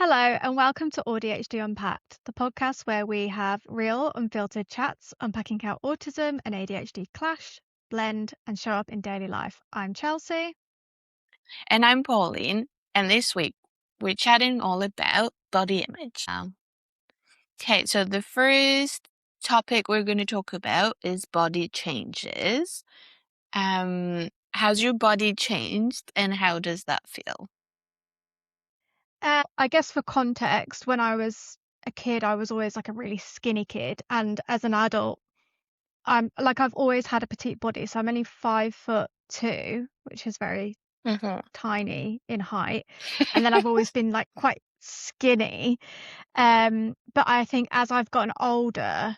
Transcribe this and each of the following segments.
Hello, and welcome to AuDHD Unpacked, the podcast where we have real, unfiltered chats unpacking how autism and ADHD clash, blend, and show up in daily life. I'm Chelsea. And I'm Pauline, and this week we're chatting all about body image. Okay, so the first topic we're going to talk about is body changes. How's your body changed, and how does that feel? I guess for context, when I was a kid, I was always like a really skinny kid, and as an adult, I've always had a petite body, so I'm only 5'2", which is very Mm-hmm. tiny in height, and then I've always been like quite skinny. But I think as I've gotten older,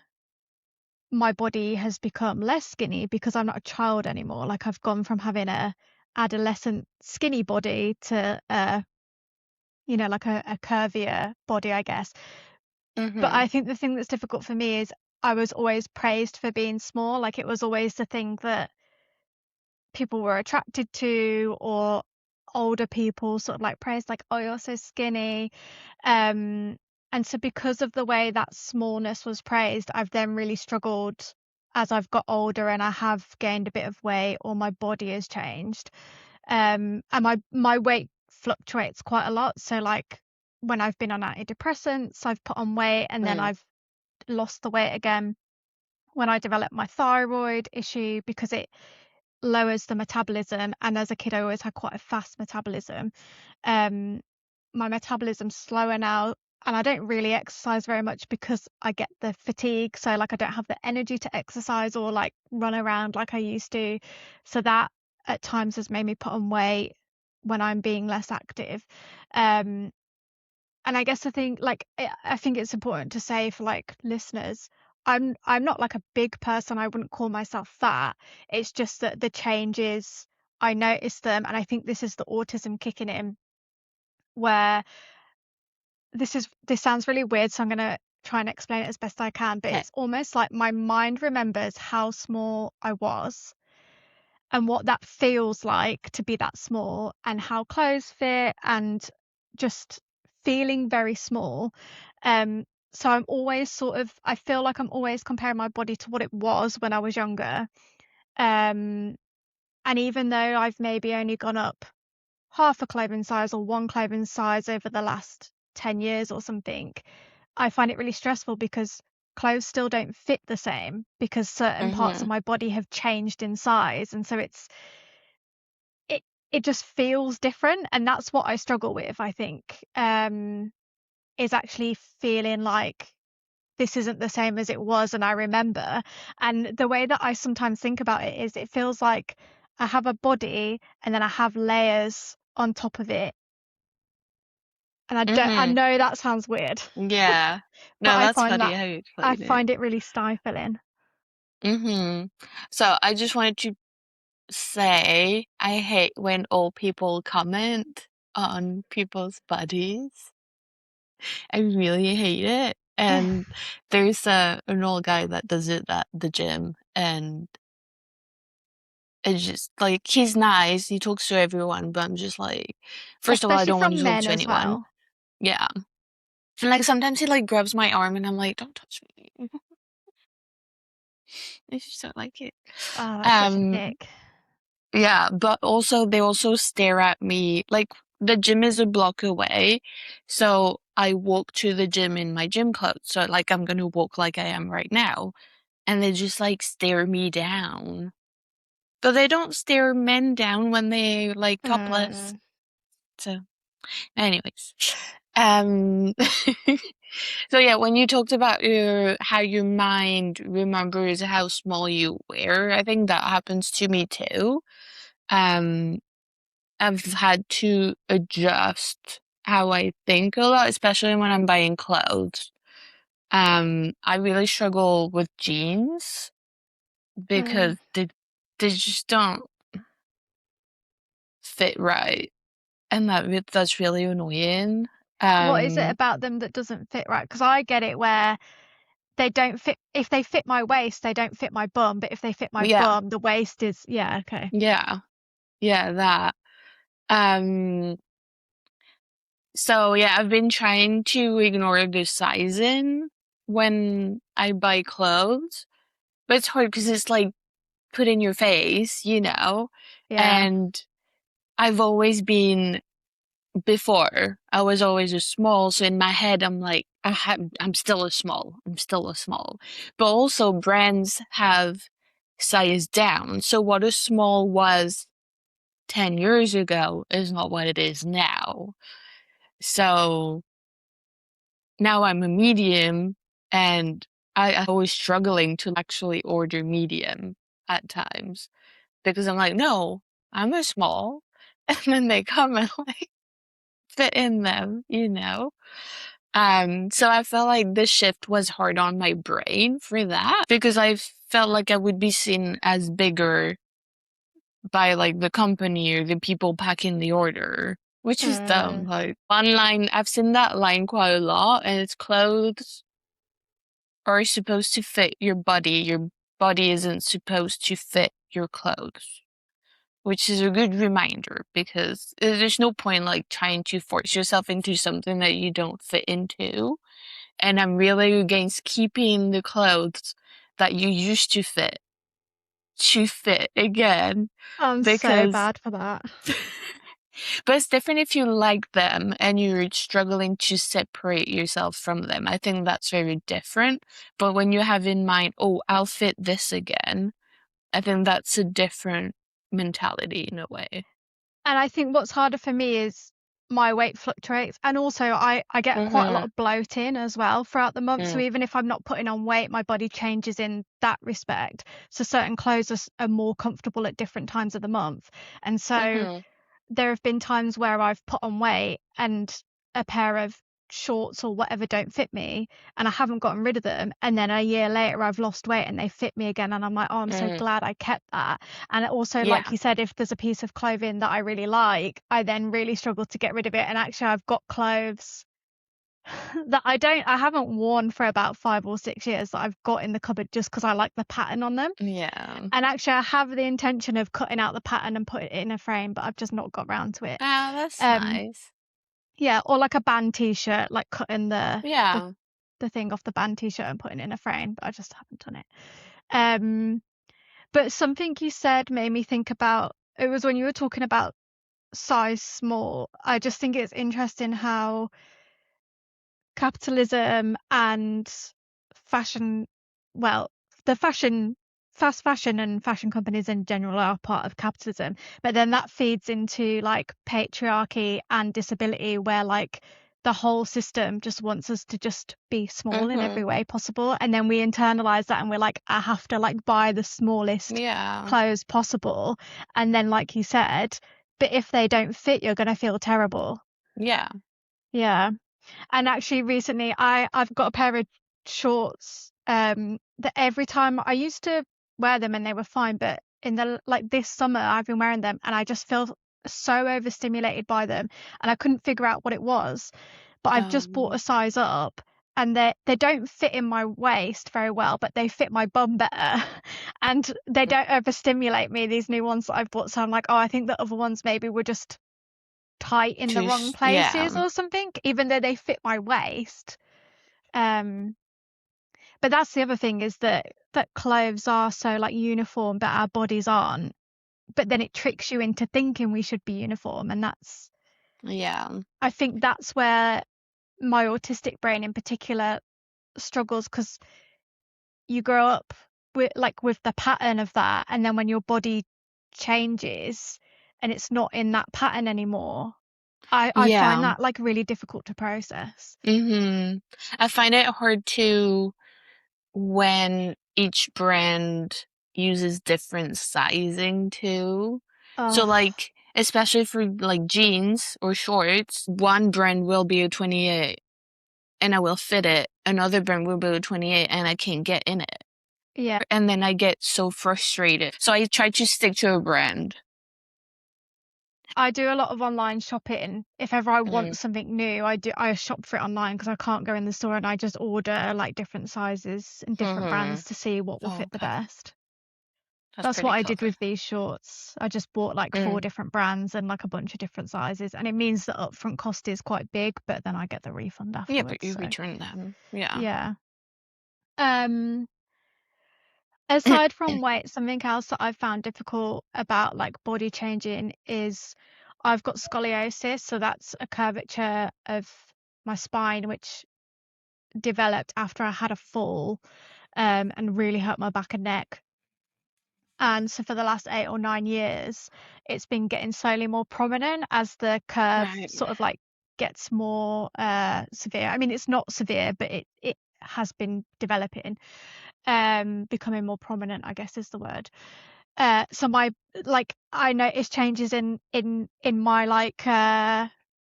my body has become less skinny because I'm not a child anymore. Like I've gone from having a adolescent skinny body to like a curvier body, I guess. But Mm-hmm. I think the thing that's difficult for me is I was always praised for being small. Like it was always the thing that people were attracted to, or older people sort of like praised, like, oh, you're so skinny. um and so because of the way that smallness was praised, I've then really struggled as I've got older and I have gained a bit of weight or my body has changed. And my weight fluctuates quite a lot, so like when I've been on antidepressants, I've put on weight and then I've lost the weight again. When I developed my thyroid issue, because it lowers the metabolism, and as a kid I always had quite a fast metabolism, um my metabolism's slower now, and I don't really exercise very much because I get the fatigue, so like I don't have the energy to exercise or like run around like I used to. So that at times has made me put on weight when I'm being less active. um and I guess the thing, like, I think it's important to say for like listeners, I'm not like a big person. I wouldn't call myself fat. It's just that the changes, I notice them, and I think this is the autism kicking in, where this sounds really weird, so I'm gonna try and explain it as best I can, but Okay. it's almost like my mind remembers how small I was and what that feels like to be that small and how clothes fit and just feeling very small. So I'm always I feel like I'm always comparing my body to what it was when I was younger. Um, and even though I've maybe only gone up half a clothing size or one clothing size over the last 10 years or something, I find it really stressful because clothes still don't fit the same because certain parts Mm-hmm. of my body have changed in size. And so it it just feels different, and that's what I struggle with, I think, is actually feeling like this isn't the same as it was and I remember. And the way that I sometimes think about it is it feels like I have a body and then I have layers on top of it. And I Mm-hmm. know that sounds weird, Yeah. but No, that's funny how you I explain it. find it really stifling. Mm-hmm. So I just wanted to say I hate when old people comment on people's bodies. I really hate it. And there's an old guy that does it at the gym, and it's just like he's nice, he talks to everyone, but I'm just like, first of all, I Especially don't want to from talk men to as anyone. well. Yeah. And like sometimes he like grabs my arm and I'm like, don't touch me. I just don't like it. Oh, that's such an Um, ick. Yeah, but also they also stare at me. Like the gym is a block away, so I walk to the gym in my gym clothes. So like I'm gonna walk like I am right now, and they just like stare me down. But they don't stare men down when they like topless. Mm. So, anyways, um, so yeah, when you talked about your how your mind remembers how small you were, I think that happens to me too. Um. I've had to adjust how I think a lot, especially when I'm buying clothes. I really struggle with jeans Mm. because they just don't fit right, and that's really annoying. What is it Um, about them that doesn't fit right? Because I get it where they don't fit. If they fit my waist, they don't fit my bum, but if they fit my yeah, bum, the waist is, yeah, okay. yeah, yeah, that. Um, So yeah, I've been trying to ignore the sizing when I buy clothes, but it's hard because it's like put in your face, you know? Yeah. And I've always been before, I was always a small, so in my head I'm like, I'm still a small. I'm still a small. But also brands have size down. So what a small was 10 years ago is not what it is now. So now I'm a medium and I'm always struggling to actually order medium at times because I'm like, no, I'm a small. And then they come and like fit in them, you know? So I felt like the shift was hard on my brain for that because I felt like I would be seen as bigger by like the company or the people packing the order, which is dumb. Mm. Like online, I've seen that line quite a lot, and it's clothes are supposed to fit your body. Your body isn't supposed to fit your clothes, which is a good reminder because there's no point like trying to force yourself into something that you don't fit into. And I'm really against keeping the clothes that you used to fit again I'm so because bad for that. but it's different if you like them and you're struggling to separate yourself from them. I think that's very different. But when you have in mind, oh, I'll fit this again, I think that's a different mentality in a way. And I think what's harder for me is my weight fluctuates. And also, I get quite a lot Mm-hmm. of bloating as well throughout the month. So Mm. even if I'm not putting on weight, my body changes in that respect. So certain clothes are more comfortable at different times of the month. And so Mm-hmm. there have been times where I've put on weight and a pair of shorts or whatever don't fit me and I haven't gotten rid of them, and then a year later I've lost weight and they fit me again, and I'm like, oh, I'm so Mm. glad I kept that. And also, like Yeah. you said, if there's a piece of clothing that I really like, I then really struggle to get rid of it. And actually I've got clothes that I haven't worn for about 5 or 6 years that I've got in the cupboard just because I like the pattern on them. Yeah. And actually I have the intention of cutting out the pattern and put it in a frame, but I've just not got round to it. Ah, that's Um, nice. yeah, or like a band t-shirt, like cutting the Yeah. the thing off the band t-shirt and putting it in a frame, but I just haven't done it. Um, but something you said made me think about, it was when you were talking about size small. I just think it's interesting how capitalism and fashion, well, the fast fashion and fashion companies in general are part of capitalism, but then that feeds into like patriarchy and disability, where like the whole system just wants us to just be small in Mm-hmm. every way possible, and then we internalize that and we're like, I have to like buy the smallest Yeah. clothes possible, and then like you said, but if they don't fit, you're going to feel terrible. Yeah. Yeah. And actually recently I've got a pair of shorts that every time I used to wear them and they were fine, but in the like this summer I've been wearing them and I just feel so overstimulated by them, and I couldn't figure out what it was. But I've just bought a Um, size up and they don't fit in my waist very well, but they fit my bum better. And they don't overstimulate me, these new ones that I've bought. So I'm like, oh, I think the other ones maybe were just tight in the wrong places yeah. or something, even though they fit my waist. Um, but that's the other thing, is that clothes are so like uniform, but our bodies aren't. But then it tricks you into thinking we should be uniform, and Yeah. I think that's where my autistic brain in particular struggles, because you grow up with the pattern of that, and then when your body changes and it's not in that pattern anymore, I find Yeah. that like really difficult to process. Mm-hmm. I find it hard to when each brand uses different sizing too. So Oh, like, especially for like jeans or shorts, one brand will be a 28 and I will fit it. Another brand will be a 28 and I can't get in it. yeah. And then I get so frustrated. So I try to stick to a brand. I do a lot of online shopping. If ever I Mm. want something new, I shop for it online because I can't go in the store, and I just order like different sizes and different Mm-hmm. brands to see what will fit the Okay. best. That's That's what pretty I did clever. with these shorts. I just bought like 4 Mm. different brands and like a bunch of different sizes, and it means the upfront cost is quite big, but then I get the refund Yeah, but afterwards. you So return them. Yeah. yeah. Um, Aside from weight, something else that I've found difficult about like body changing is I've got scoliosis, so that's a curvature of my spine which developed after I had a fall, and really hurt my back and neck. And so for the last 8 or 9 years, it's been getting slowly more prominent as the curve Right. sort of like gets more severe. I mean, it's not severe, but it has been developing, becoming more prominent, I guess is the word. So my like I noticed changes in my like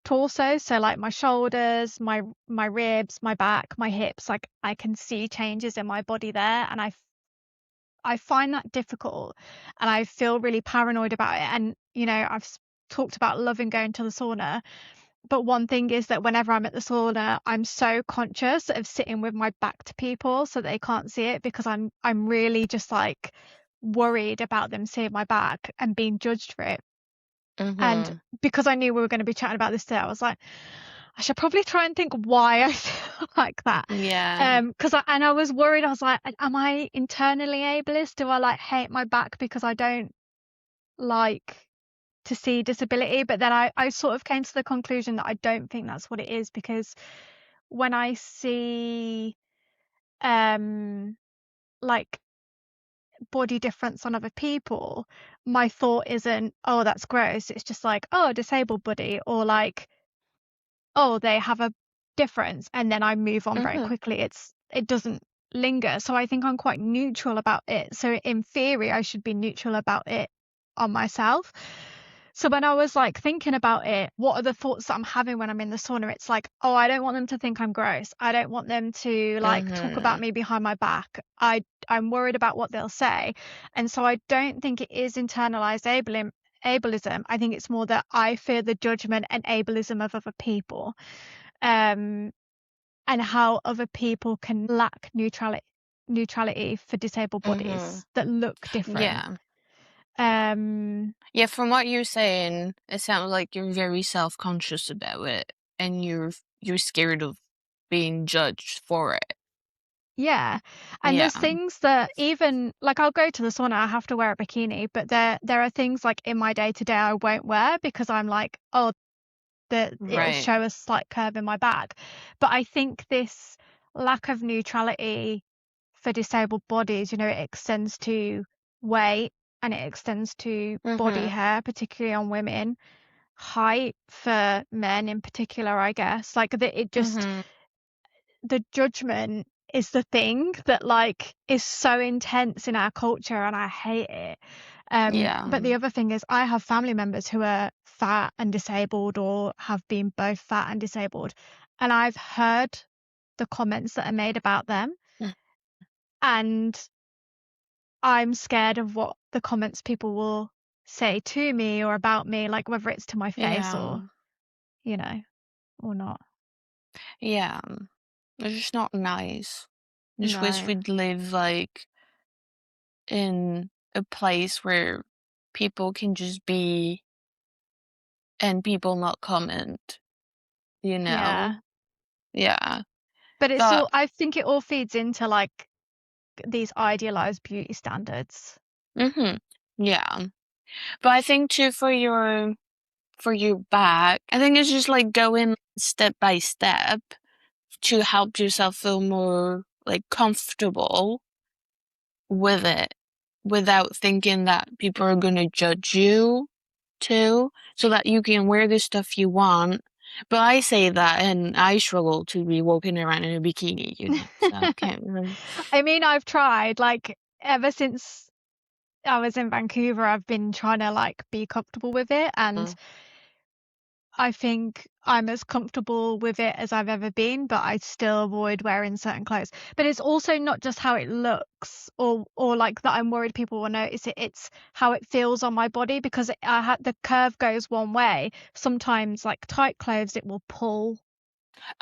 torso, so like my shoulders, my ribs, my back, my hips, like I can see changes in my body there, and I find that difficult, and I feel really paranoid about it. And I've talked about loving going to the sauna, but one thing is that whenever I'm at the sauna, I'm so conscious of sitting with my back to people so they can't see it, because I'm really just like worried about them seeing my back and being judged for it. And Mm-hmm. because I knew we were going to be chatting about this today, I was like, I should probably try and think why I feel like that. Yeah. And I was worried. I was like, am I internally ableist? Do I like hate my back because I don't like to see disability? But then I sort of came to the conclusion that I don't think that's what it is, because when I see like body difference on other people, my thought isn't, oh, that's gross. It's just like, oh, disabled body, or like, oh, they have a difference, and then I move on very Mm-hmm. quickly. It doesn't linger. So I think I'm quite neutral about it. So in theory, I should be neutral about it on myself. So when I was like thinking about it, what are the thoughts that I'm having when I'm in the sauna? It's like, oh, I don't want them to think I'm gross. I don't want them to like talk Mm-hmm. about me behind my back. I'm worried about what they'll say. And so I don't think it is internalized ableism. I think it's more that I fear the judgment and ableism of other people, and how other people can lack neutrality for disabled Mm-hmm. bodies that look different. Yeah. Um, Yeah, from what you're saying, it sounds like you're very self-conscious about it and you're scared of being judged for it. yeah, and Yeah. there's things that even like I'll go to the sauna, I have to wear a bikini, but there are things like in my day to day I won't wear because I'm like, oh, it'll Right. show a slight curve in my back. But I think this lack of neutrality for disabled bodies, it extends to weight, and it extends to body Mm-hmm. hair, particularly on women, height for men in particular, I guess. Like it just, Mm-hmm. the judgment is the thing that like is so intense in our culture, and I hate it. Yeah. But the other thing is I have family members who are fat and disabled, or have been both fat and disabled, and I've heard the comments that are made about them, Mm. and I'm scared of what the comments people will say to me or about me, like whether it's to my face Yeah. or, you know, or not. Yeah. It's just not nice. I just wish No. we'd live like in a place where people can just be and people not comment, you Yeah. know? Yeah. But it's But all, I think it all feeds into like these idealized beauty standards. mm-hmm. Yeah. But I think too for your back, I think it's just like going step by step to help yourself feel more like comfortable with it without thinking that people are gonna judge you too, so that you can wear the stuff you want. But I say that and I struggle to be walking around in a bikini, so I can't really. I mean, I've tried, like, ever since I was in Vancouver, I've been trying to like be comfortable with it, and I think I'm as comfortable with it as I've ever been, but I still avoid wearing certain clothes. But it's also not just how it looks, or like that I'm worried people will notice it. It's how it feels on my body, because the curve goes one way. Sometimes like tight clothes, it will pull,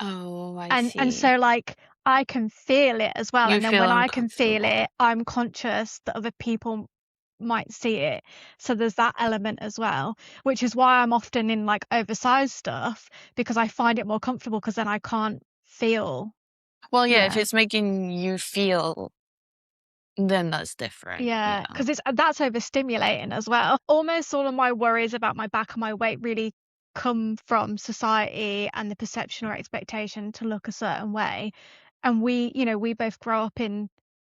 Oh, I and see. so like I can feel it as well. You And then when feel I can feel uncomfortable. it, I'm conscious that other people might see it. So there's that element as well, which is why I'm often in like oversized stuff, because I find it more comfortable, because then I can't feel. Well, yeah, if Yeah. it's making you feel, then that's different. Yeah, Yeah. because it's that's overstimulating as well. Almost all of my worries about my back and my weight really come from society and the perception or expectation to look a certain way. And we both grow up in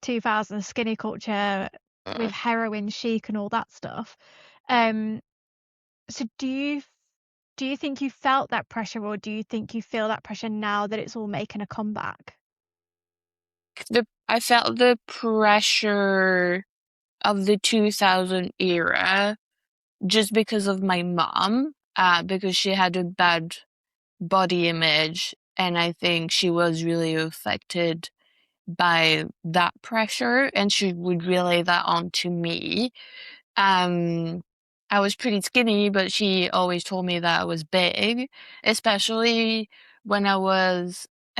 2000 skinny culture with Mm. heroin chic and all that stuff. Um, so do you think you felt that pressure, or do you think you feel that pressure now that it's all making a comeback? I felt the pressure of the 2000 era just because of my mom, because she had a bad body image, and I think she was really affected by that pressure, and she would relay that onto me. Um, I was pretty skinny, but she always told me that I was big, especially when I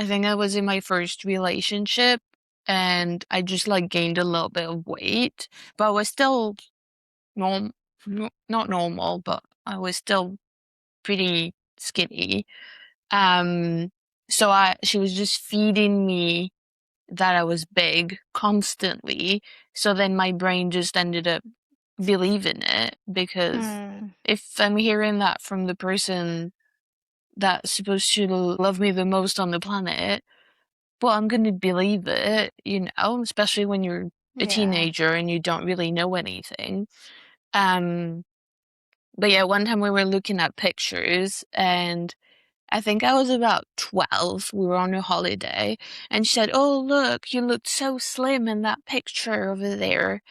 think I was in my first relationship, and I just like gained a little bit of weight, but I was still norm, not normal, but I was still pretty skinny. Um, she was just feeding me that I was big constantly. So then my brain just ended up believing it, because Mm, if I'm hearing that from the person that's supposed to love me the most on the planet, well, I'm going to believe it, especially when you're a yeah. teenager and you don't really know anything. Um, but yeah, one time we were looking at pictures, and I think I was about 12. We were on a holiday, and she said, "Oh, look, you looked so slim in that picture over there."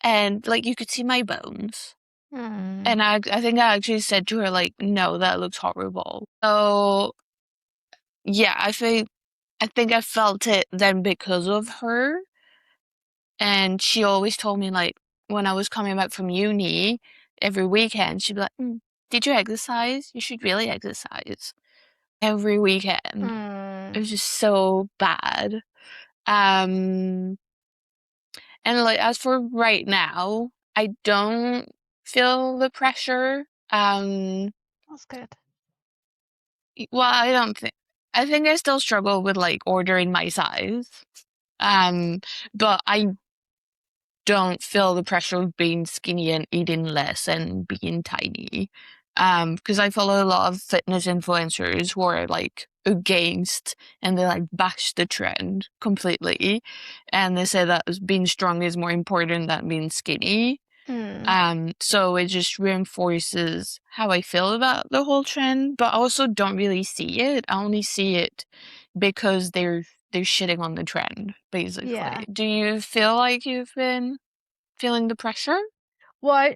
And like you could see my bones. Mm, And I think I actually said to her, like, "No, that looks horrible." So yeah, I think I felt it then because of her. And she always told me, like, when I was coming back from uni every weekend, she'd be like, "Did you exercise? You should really exercise." Every weekend. It mm. was just so bad. Um, and like as for right now, I don't feel the pressure. That's good. Well, I think I still struggle with like ordering my size. But I don't feel the pressure of being skinny and eating less and being tiny. Because I follow a lot of fitness influencers who are like against, and they like bash the trend completely. And they say that being strong is more important than being skinny. Mm, So it just reinforces how I feel about the whole trend, but I also don't really see it. I only see it because they're shitting on the trend, yeah. basically. Do you feel like you've been feeling the pressure? Well,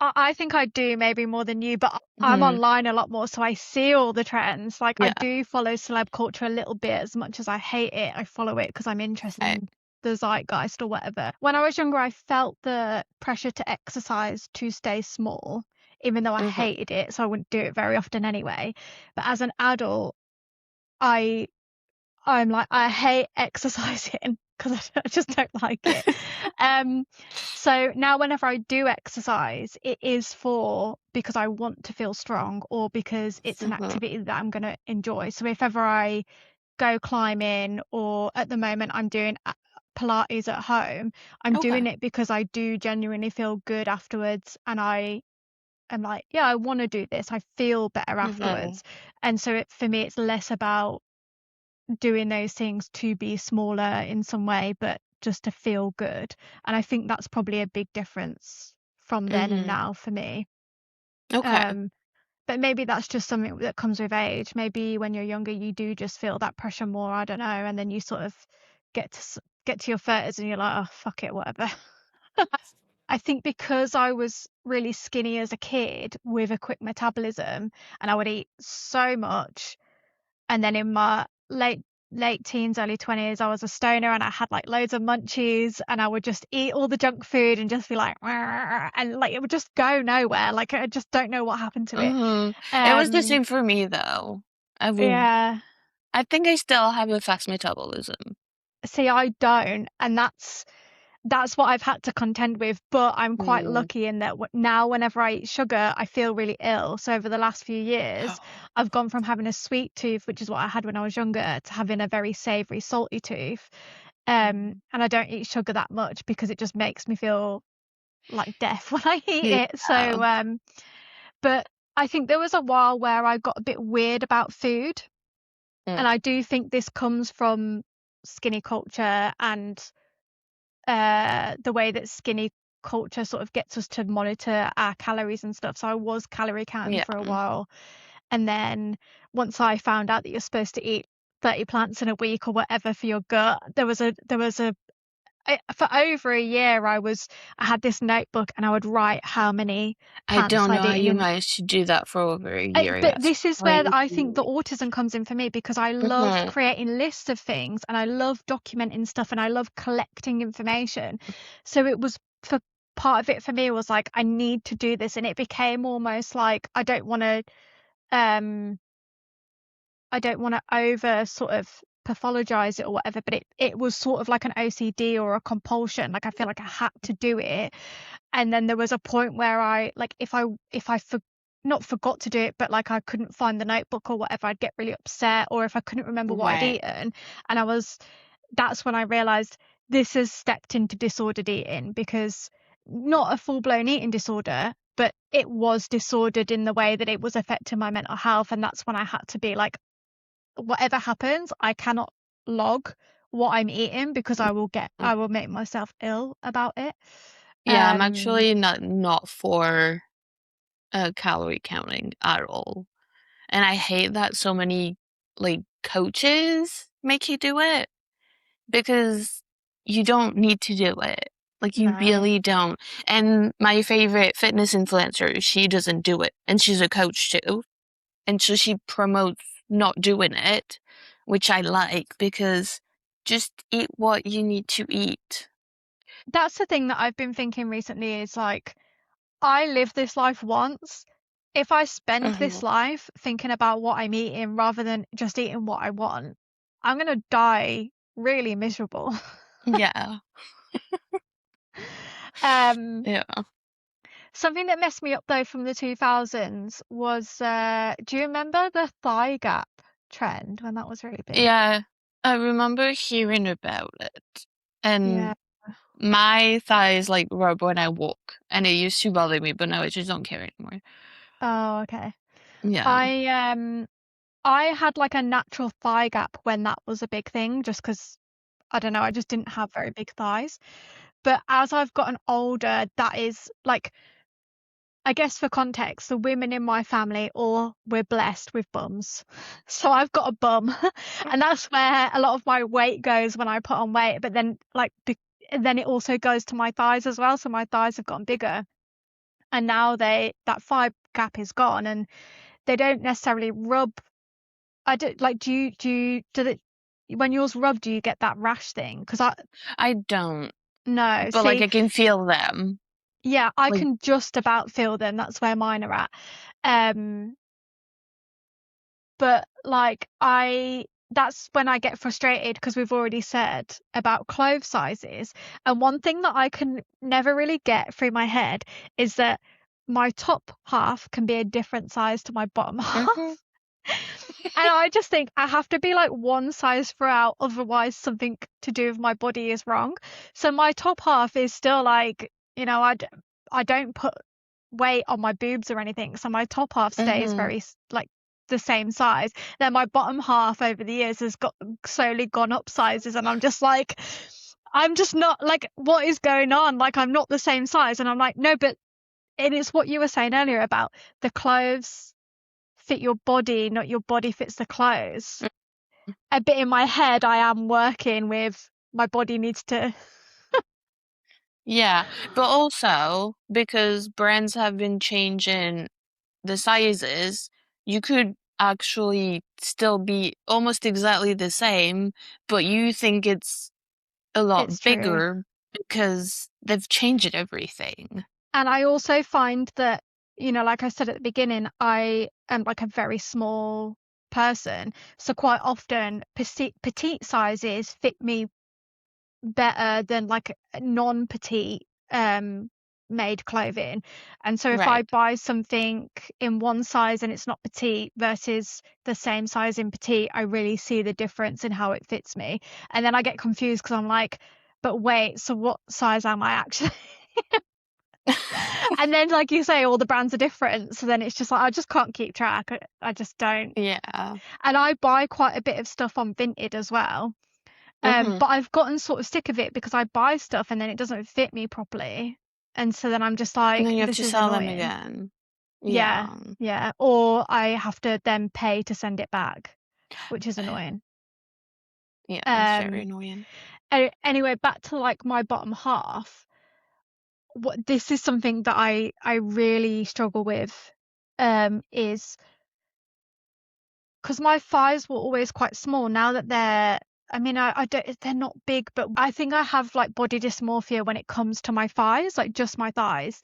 I think I do maybe more than you, but I'm Hmm. online a lot more, so I see all the trends. Like I Yeah. do follow celeb culture a little bit. As much as I hate it, I follow it because I'm interested Okay. in the zeitgeist or whatever. When I was younger, I felt the pressure to exercise to stay small, even though I Hmm. hated it, so I wouldn't do it very often anyway. But as an adult, I I'm like, I hate exercising because I just don't like it. Um, so now whenever I do exercise, it is because I want to feel strong, or because it's an Hmm. activity that I'm going to enjoy. So if ever I go climbing, or at the moment I'm doing Pilates at home, I'm Okay. doing it because I do genuinely feel good afterwards, and I am like, yeah, I want to do this. I feel better Hmm. afterwards. And so for me, it's less about doing those things to be smaller in some way, but just to feel good. And I think that's probably a big difference from then and Hmm. now for me. Okay. Um, but maybe that's just something that comes with age. Maybe when you're younger, you do just feel that pressure more. I don't know. And then you sort of get to your 30s and you're like, oh, fuck it, whatever. I think because I was really skinny as a kid with a quick metabolism, and I would eat so much, and then in my late teens, early 20s, I was a stoner, and I had like loads of munchies, and I would just eat all the junk food and just be like, "Rrr," and like it would just go nowhere. Like I just don't know what happened to it. Hmm. It was the Um, same for me though. yeah. I think I still have a fast metabolism. See, I don't, and that's that's what I've had to contend with. But I'm quite Mm. lucky in that now whenever I eat sugar, I feel really ill. So over the last few years, I've gone from having a sweet tooth, which is what I had when I was younger, to having a very savory, salty tooth. Mhm. And I don't eat sugar that much because it just makes me feel like death when I eat Yeah. it. So, but I think there was a while where I got a bit weird about food. Mm. And I do think this comes from skinny culture and the way that skinny culture sort of gets us to monitor our calories and stuff. So I was calorie counting Yeah. for a while. And then once I found out that you're supposed to eat 30 plants in a week or whatever for your gut, for over a year I had this notebook and I would write how many I plants don't know I'd how you eaten. managed to do that for over a year. But That's this is where I think the crazy. autism comes in for me, because I love Mhm. creating lists of things and I love documenting stuff and I love collecting information. So it was for part of it for me was like, I need to do this. And it became almost like um I don't want to over sort of pathologize it or whatever, but it was sort of like an OCD or a compulsion. Like I feel like I had to do it. And then there was a point where I like if I not forgot to do it, but like I couldn't find the notebook or whatever, I'd get really upset, or if I couldn't remember what I'd Right. eaten. And that's when I realized this has stepped into disordered eating, because not a full-blown eating disorder, but it was disordered in the way that it was affecting my mental health. And that's when I had to be like, whatever happens, I cannot log what I'm eating because Mm. I will make myself ill about it. Yeah, I'm Um, actually not for calorie counting at all. And I hate that so many like coaches make you do it because you don't need to do it. Like you no. really don't. And my favorite fitness influencer, she doesn't do it. And she's a coach too. And so she promotes not doing it, which I like because just eat what you need to eat. That's the thing that I've been thinking recently is like, I live this life once. If I spend this Mhm. life thinking about what I'm eating rather than just eating what I want, I'm gonna die really miserable. Yeah. Um, Yeah. Something that messed me up though from the 2000s was, do you remember the thigh gap trend when that was really big? Yeah. I remember hearing about it. Yeah. And my thighs like rub when I walk, and it used to bother me, but now I just don't care anymore. Oh, okay. Yeah. I had like a natural thigh gap when that was a big thing, just because I don't know, I just didn't have very big thighs. But as I've gotten older, that is like, I guess for context, the women in my family, all we're blessed with bums. So I've got a bum, and that's where a lot of my weight goes when I put on weight. But then then it also goes to my thighs as well. So my thighs have gotten bigger, and now that thigh gap is gone, and they don't necessarily rub. I don't like. Do it when yours rub? Do you get that rash thing? Because I I don't, no. but like See, I can feel them. yeah, I Like, can just about feel them. That's where mine are at. Um, but like that's when I get frustrated because we've already said about clothes sizes. And one thing that I can never really get through my head is that my top half can be a different size to my bottom mhm. half. And I just think I have to be like one size throughout, otherwise something to do with my body is wrong. So my top half is still like, I don't put weight on my boobs or anything. So my top half stays Mhm. very like the same size. Then my bottom half over the years has got slowly gone up sizes, and I'm just not like, what is going on? Like I'm not the same size. And I'm like, no, but and it's what you were saying earlier about the clothes fit your body, not your body fits the clothes. A bit in my head, I am working with my body needs to. Yeah, but also because brands have been changing the sizes, you could actually still be almost exactly the same, but you think it's a It's lot true. bigger because they've changed everything. And I also find that, like I said at the beginning, I am like a very small person. So quite often petite sizes fit me better than like non-petite made clothing. And so if I Right. buy something in one size and it's not petite versus the same size in petite, I really see the difference in how it fits me. And then I get confused because I'm like, but wait, so what size am I actually? And then, like you say, all the brands are different. So then it's just like, I just can't keep track. I just don't. Yeah. And I buy quite a bit of stuff on Vinted as well. Mm-hmm. But I've gotten sort of sick of it because I buy stuff and then it doesn't fit me properly. And so then I'm just And like, then you have this to is sell them annoying. again. Yeah, Yeah. yeah. Or I have to then pay to send it back, which is annoying. Yeah, that's very Um, annoying. anyway, back to like my bottom half. What this is something that I really struggle with, is because my thighs were always quite small. Now that I mean, I don't, they're not big, but I think I have like body dysmorphia when it comes to my thighs, like just my thighs.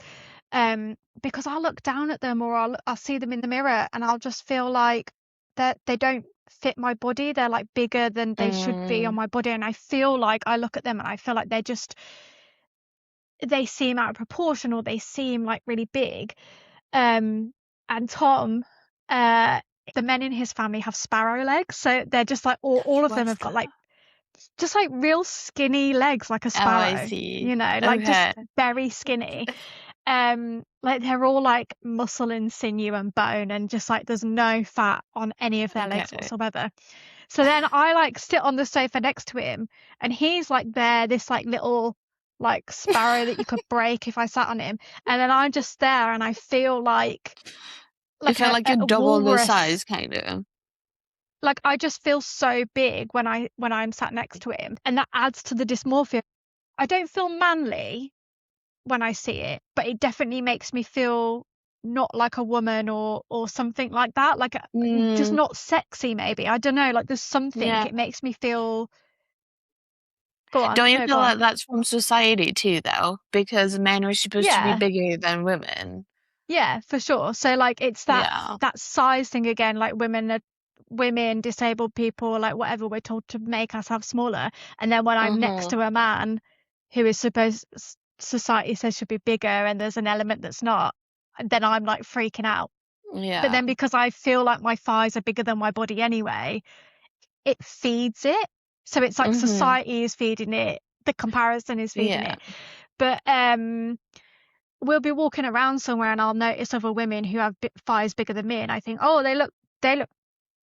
Because I'll look down at them or I'll see them in the mirror and I'll just feel like that they don't fit my body. They're like bigger than they should be on Mm, my body. And I feel like I look at them and I feel like they seem out of proportion or they seem like really big. And Tom, uh, the men in his family have sparrow legs, so they're just like all of them what's have got that? like just like real skinny legs like a Oh, I sparrow, see. you know, like just Okay. very skinny. Like they're all like muscle and sinew and bone, and just like there's no fat on any of their legs Okay. whatsoever. So then I like sit on the sofa next to him, and he's like this like little like sparrow that you could break if I sat on him, and then I'm just there, and I feel It like felt like you're a double the walrus. size, kind of. Like I just feel so big when I'm sat next to him, and that adds to the dysmorphia. I don't feel manly when I see it, but it definitely makes me feel not like a woman or something like that. Like just Mm, not sexy, maybe. I don't know. Like there's something. yeah. It makes me feel. Go on. Don't you No, go feel on. that that's from society too, though? Because men are supposed to be Yeah. bigger than women. Yeah, for sure. So like it's Yeah. that size thing again, like women, disabled people, like whatever, we're told to make ourselves smaller. And then when I'm next Mm-hmm. to a man who is supposed society says should be bigger and there's an element that's not, then I'm like freaking out. But Yeah. then because I feel like my thighs are bigger than my body anyway, it feeds it. So it's like Mm-hmm. society is feeding it, the comparison is feeding Yeah. it. But we'll be walking around somewhere and I'll notice other women who have thighs bigger than me, and I think, oh, they look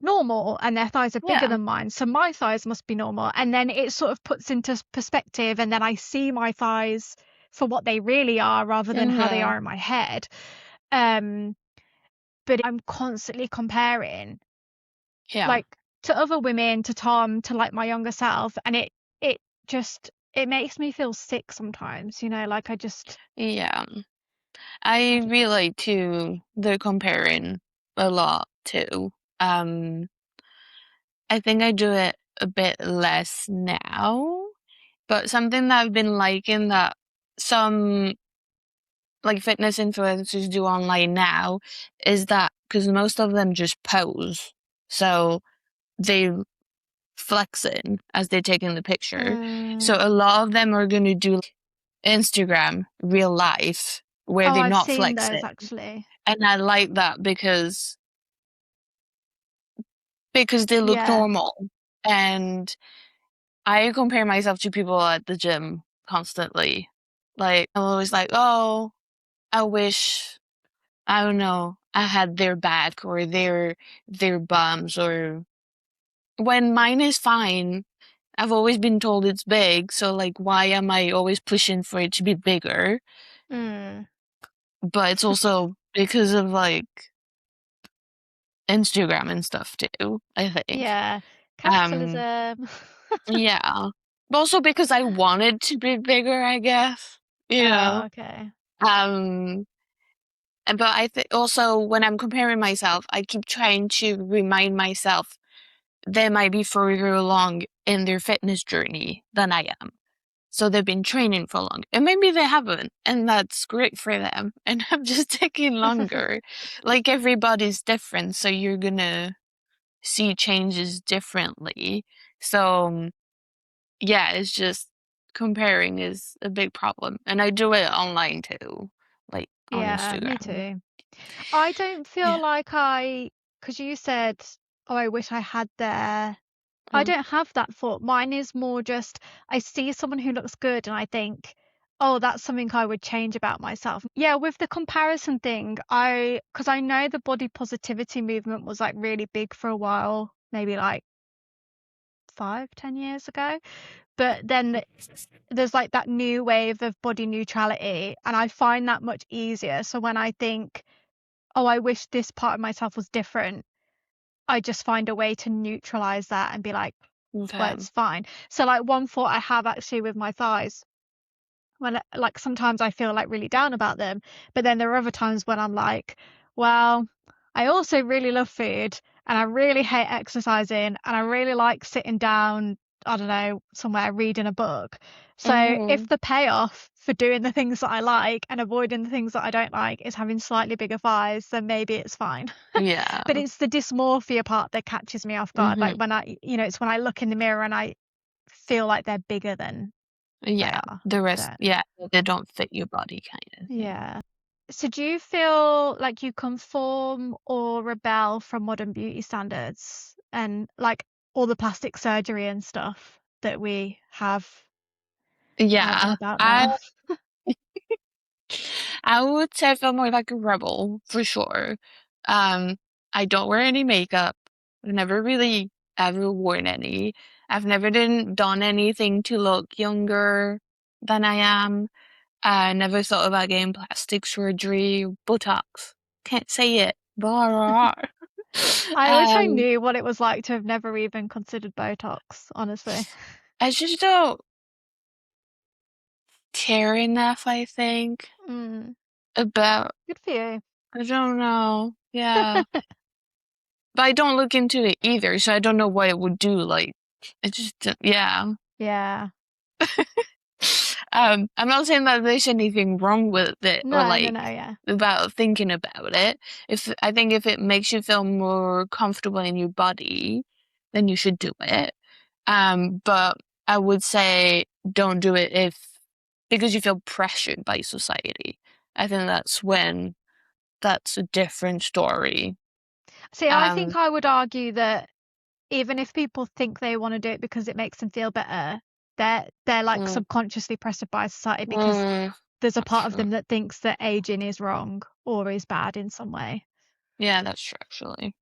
normal, and their thighs are bigger Yeah. than mine, so my thighs must be normal. And then it sort of puts into perspective, and then I see my thighs for what they really are rather than how they Mm-hmm. are in my head. Um, but I'm constantly comparing, Yeah. like to other women, to Tom, to like my younger self, and it just it makes me feel sick sometimes, like Yeah. I I don't know. relate to the comparing a lot too. Um, I think I do it a bit less now, but something that I've been liking that some like fitness influencers do online now is that because most of them just pose, so they flex in as they're taking the picture. So Mm. a lot of them are going to do Instagram real life where Oh, they're I've not seen those flexing. actually. And I like that because they look Yeah. normal. And I compare myself to people at the gym constantly. Like I'm always like, oh, I wish I don't know, I had their back or their bums or when mine is fine. I've always been told it's big, so like why am I always pushing for it to be bigger? Mm. But it's also because of like Instagram and stuff too, I think. Yeah. Um Capitalism. yeah. But also because I wanted to be bigger, I guess. You Oh, know. okay. Um but I think also when I'm comparing myself, I keep trying to remind myself they might be further along in their fitness journey than I am. So they've been training for long. And maybe they haven't, and that's great for them. And I'm just taking longer. Like everybody's different, so you're gonna see changes differently. So yeah, it's just comparing is a big problem. And I do it online too, like on Yeah, me Instagram. too. I don't feel Yeah. like because you said, "Oh, I wish I had their." I Mm, don't have that thought. Mine is more just I see someone who looks good and I think, "Oh, that's something I would change about myself." Yeah, with the comparison thing, because I know the body positivity movement was like really big for a while, maybe like 5, 10 years ago. But then there's like that new wave of body neutrality, and I find that much easier. So when I think, "Oh, I wish this part of myself was different," I just find a way to neutralize that and be like, well, okay. it's fine. So like one thought I have actually with my thighs, when like sometimes I feel like really down about them, but then there are other times when I'm like, well, I also really love food and I really hate exercising and I really like sitting down, I don't know, somewhere reading a book. So if Mm-hmm. the payoff for doing the things that I like and avoiding the things that I don't like is having slightly bigger thighs, then maybe it's fine. Yeah. But it's the dysmorphia part that catches me off guard. Like Mm-hmm. when it's when I look in the mirror and I feel like they're bigger than they Yeah. are. The rest, Then yeah, they don't fit your body kind of thing. yeah. So do you feel like you conform or rebel from modern beauty standards and like all the plastic surgery and stuff that we have out and Yeah. about I now? I would say I feel more like a rebel for sure. Um, I don't wear any makeup. I've never really ever worn any. I've never done anything to look younger than I am. I never thought about getting plastic surgery, Botox. Can't say it. Blah, blah, blah. I wish I Um, knew what it was like to have never even considered Botox, honestly. I just don't care enough, I think, Mm, about, good for you. I don't know. Yeah. But I don't look into it either, so I don't know what it would do. Like, it just, yeah. Yeah. I'm not saying that there's anything wrong with it or No, no, like no, yeah. about thinking about it. If I think if it makes you feel more comfortable in your body, then you should do it. But I would say don't do it if because you feel pressured by society. I think that's when that's a different story. See, I think Um, I would argue that even if people think they want to do it because it makes them feel better, they're like mm, subconsciously pressured by society because mm, there's a that's part of true. them that thinks that aging is wrong or is bad in some way. Yeah, that's true actually.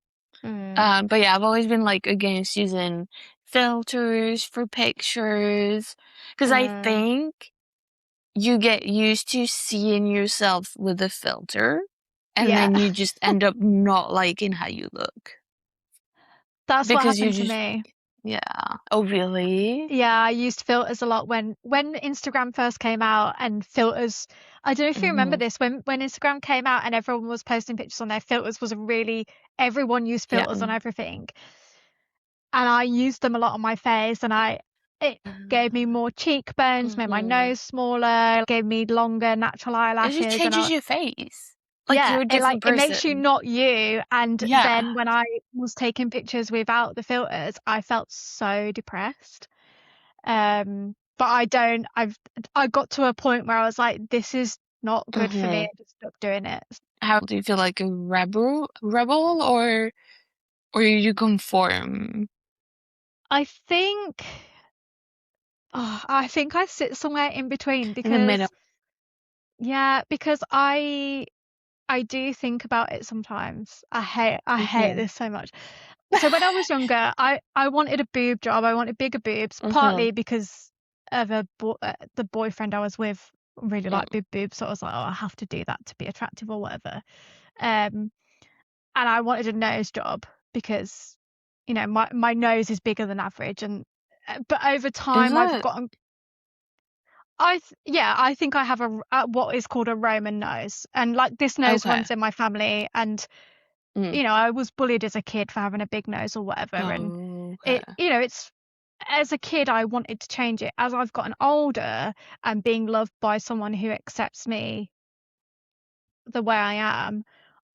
Mm, But yeah, I've always been like against using filters for pictures because I mm, think you get used to seeing yourself with a filter and yeah, then you just end up not liking how you look that's what because you happened to just, me. yeah. Oh, really? Yeah, I used filters a lot when Instagram first came out and filters. I don't know if you remember Hmm. this when Instagram came out and everyone was posting pictures on their filters was a really everyone used Yeah. filters on everything. And I used them a lot on my face and it gave me more cheekbones, made my Mm-hmm. nose smaller, gave me longer natural It just eyelashes and changes your face. Like yeah, you're a it like different it makes you person. not you. And Yeah. then when I was taking pictures without the filters, I felt so depressed. But I got to a point where I was like, this is not good for me. Hmm. I just stopped doing it. How do you feel like a rebel or you conform I think I think I sit somewhere in between in the middle? because yeah, because I do think about it sometimes. I hate Hmm. this so much. So when I was younger, I wanted a boob job. I wanted bigger boobs, Hmm. partly because of the boyfriend I was with really liked big boobs, so I was like, oh, I have to do that to be attractive or whatever. Um, and I wanted a nose job because, my nose is bigger than average, and but over Is time I've it? gotten yeah, I think I have what is called a Roman nose, and like this nose Okay. runs in my family, and Mm. I was bullied as a kid for having a big nose or whatever, and Oh, okay. it's as a kid I wanted to change it. As I've gotten older and being loved by someone who accepts me the way I am,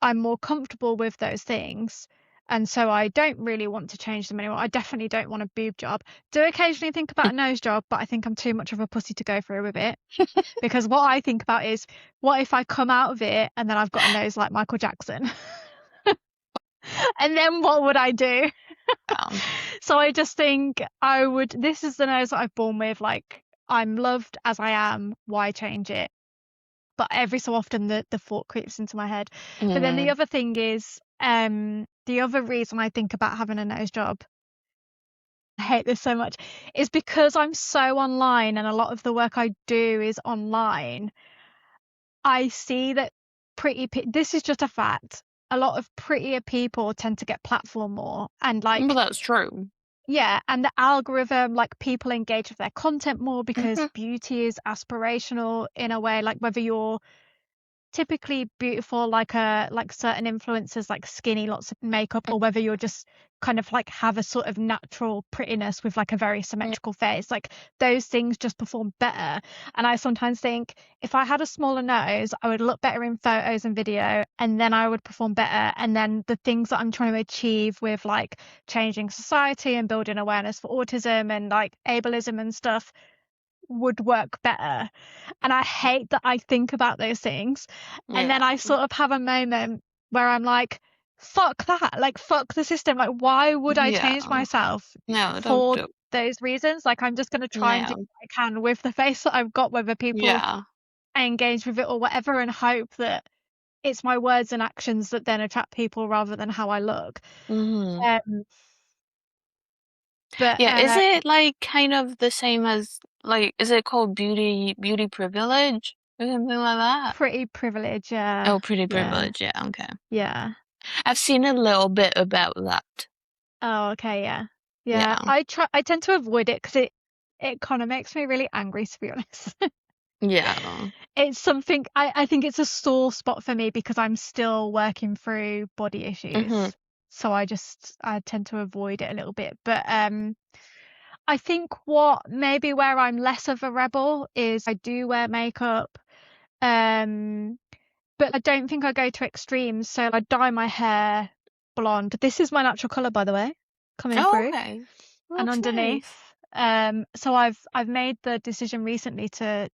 I'm more comfortable with those things. And so I don't really want to change them anymore. I definitely don't want a boob job. Do occasionally think about a nose job, but I think I'm too much of a pussy to go through with it. Because what I think about is, what if I come out of it and then I've got a nose like Michael Jackson? And then what would I do? Um, So I just think this is the nose that I've born with. Like, I'm loved as I am. Why change it? But every so often the thought creeps into my head. But then the other thing is, the other reason I think about having a nose job, I hate this so much, is because I'm so online and a lot of the work I do is online. I see that this is just a fact. A lot of prettier people tend to get platform more, and but like, that's true. yeah, and the algorithm, like, people engage with their content more because Hmm. beauty is aspirational in a way, like whether you're typically beautiful like certain influencers, like skinny, lots of makeup, or whether you're just kind of like have a sort of natural prettiness with like a very symmetrical face, like those things just perform better. And I sometimes think, if I had a smaller nose, I would look better in photos and video, and then I would perform better, and then the things that I'm trying to achieve with like changing society and building awareness for autism and like ableism and stuff would work better. And I hate that I think about those things. And Yeah. then I sort of have a moment where I'm like, fuck that. Like, fuck the system. Like, why would I Yeah. change myself No, don't for do. those reasons? Like, I'm just going to try and do Yeah. what I can with the face that I've got, whether people Yeah. engage with it or whatever, and hope that it's my words and actions that then attract people rather than how I look. Hmm. Um, but Yeah. Is it like kind of the same as like, is it called beauty privilege or something like that? pretty privilege. Oh, pretty Yeah. privilege. Yeah. Okay. Yeah. I've seen a little bit about that. Oh, okay, yeah. Yeah, Yeah. I tend to avoid it because it kind of makes me really angry, to be honest. Yeah. It's something I think it's a sore spot for me because I'm still working through body Hmm. issues. So I tend to avoid it a little bit. But I think where I'm less of a rebel is I do wear makeup. Um but I don't think I go to extremes. So I dye my hair blonde. This is my natural color, by the way, coming Oh, through. okay. And That's underneath. nice. So I've made the decision recently to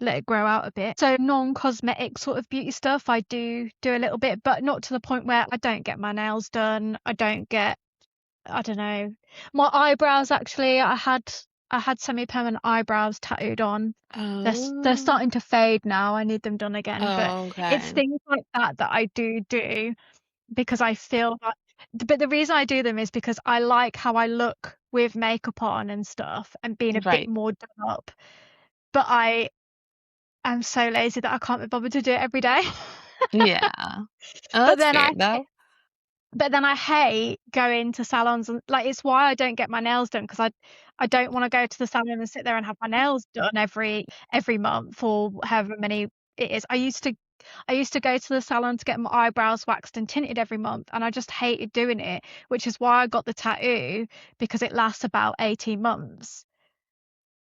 let it grow out a bit. So non-cosmetic sort of beauty stuff, I do a little bit, but not to the point where I don't get my nails done. I don't know, my eyebrows. Actually, I had semi-permanent eyebrows tattooed on. They're Oh. starting to fade now. I need them done again, but Oh, it's okay. things like that I do because I feel like, but the reason I do them is because I like how I look with makeup on and stuff and being a bit Right. more done up. But I am so lazy that I can't be bothered to do it every day. Yeah. Oh, But that's then fair though. I hate going to salons, and like, it's why I don't get my nails done, because I don't want to go to the salon and sit there and have my nails done every month or however many it is. I used to go to the salon to get my eyebrows waxed and tinted every month, and I just hated doing it, which is why I got the tattoo, because it lasts about 18 months.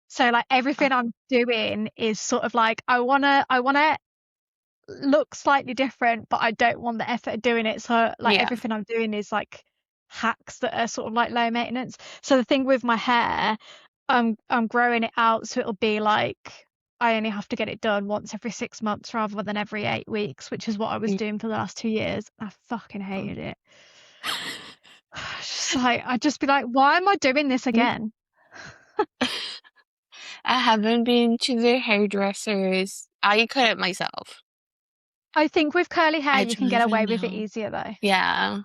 So like Oh, everything I'm doing is sort of like, I wanna look slightly different, but I don't want the effort of doing it. So like yeah. everything I'm doing is like hacks that are sort of like low maintenance. So the thing with my hair, I'm growing it out, so it'll be like I only have to get it done once every 6 months rather than every 8 weeks, which is what I was Yeah. doing for the last 2 years. I fucking hated it. It's just like, I'd just be like, why am I doing this again? I haven't been to the hairdressers. I cut it myself. I think with curly hair I you don't can get away even with it know. easier though. Yeah.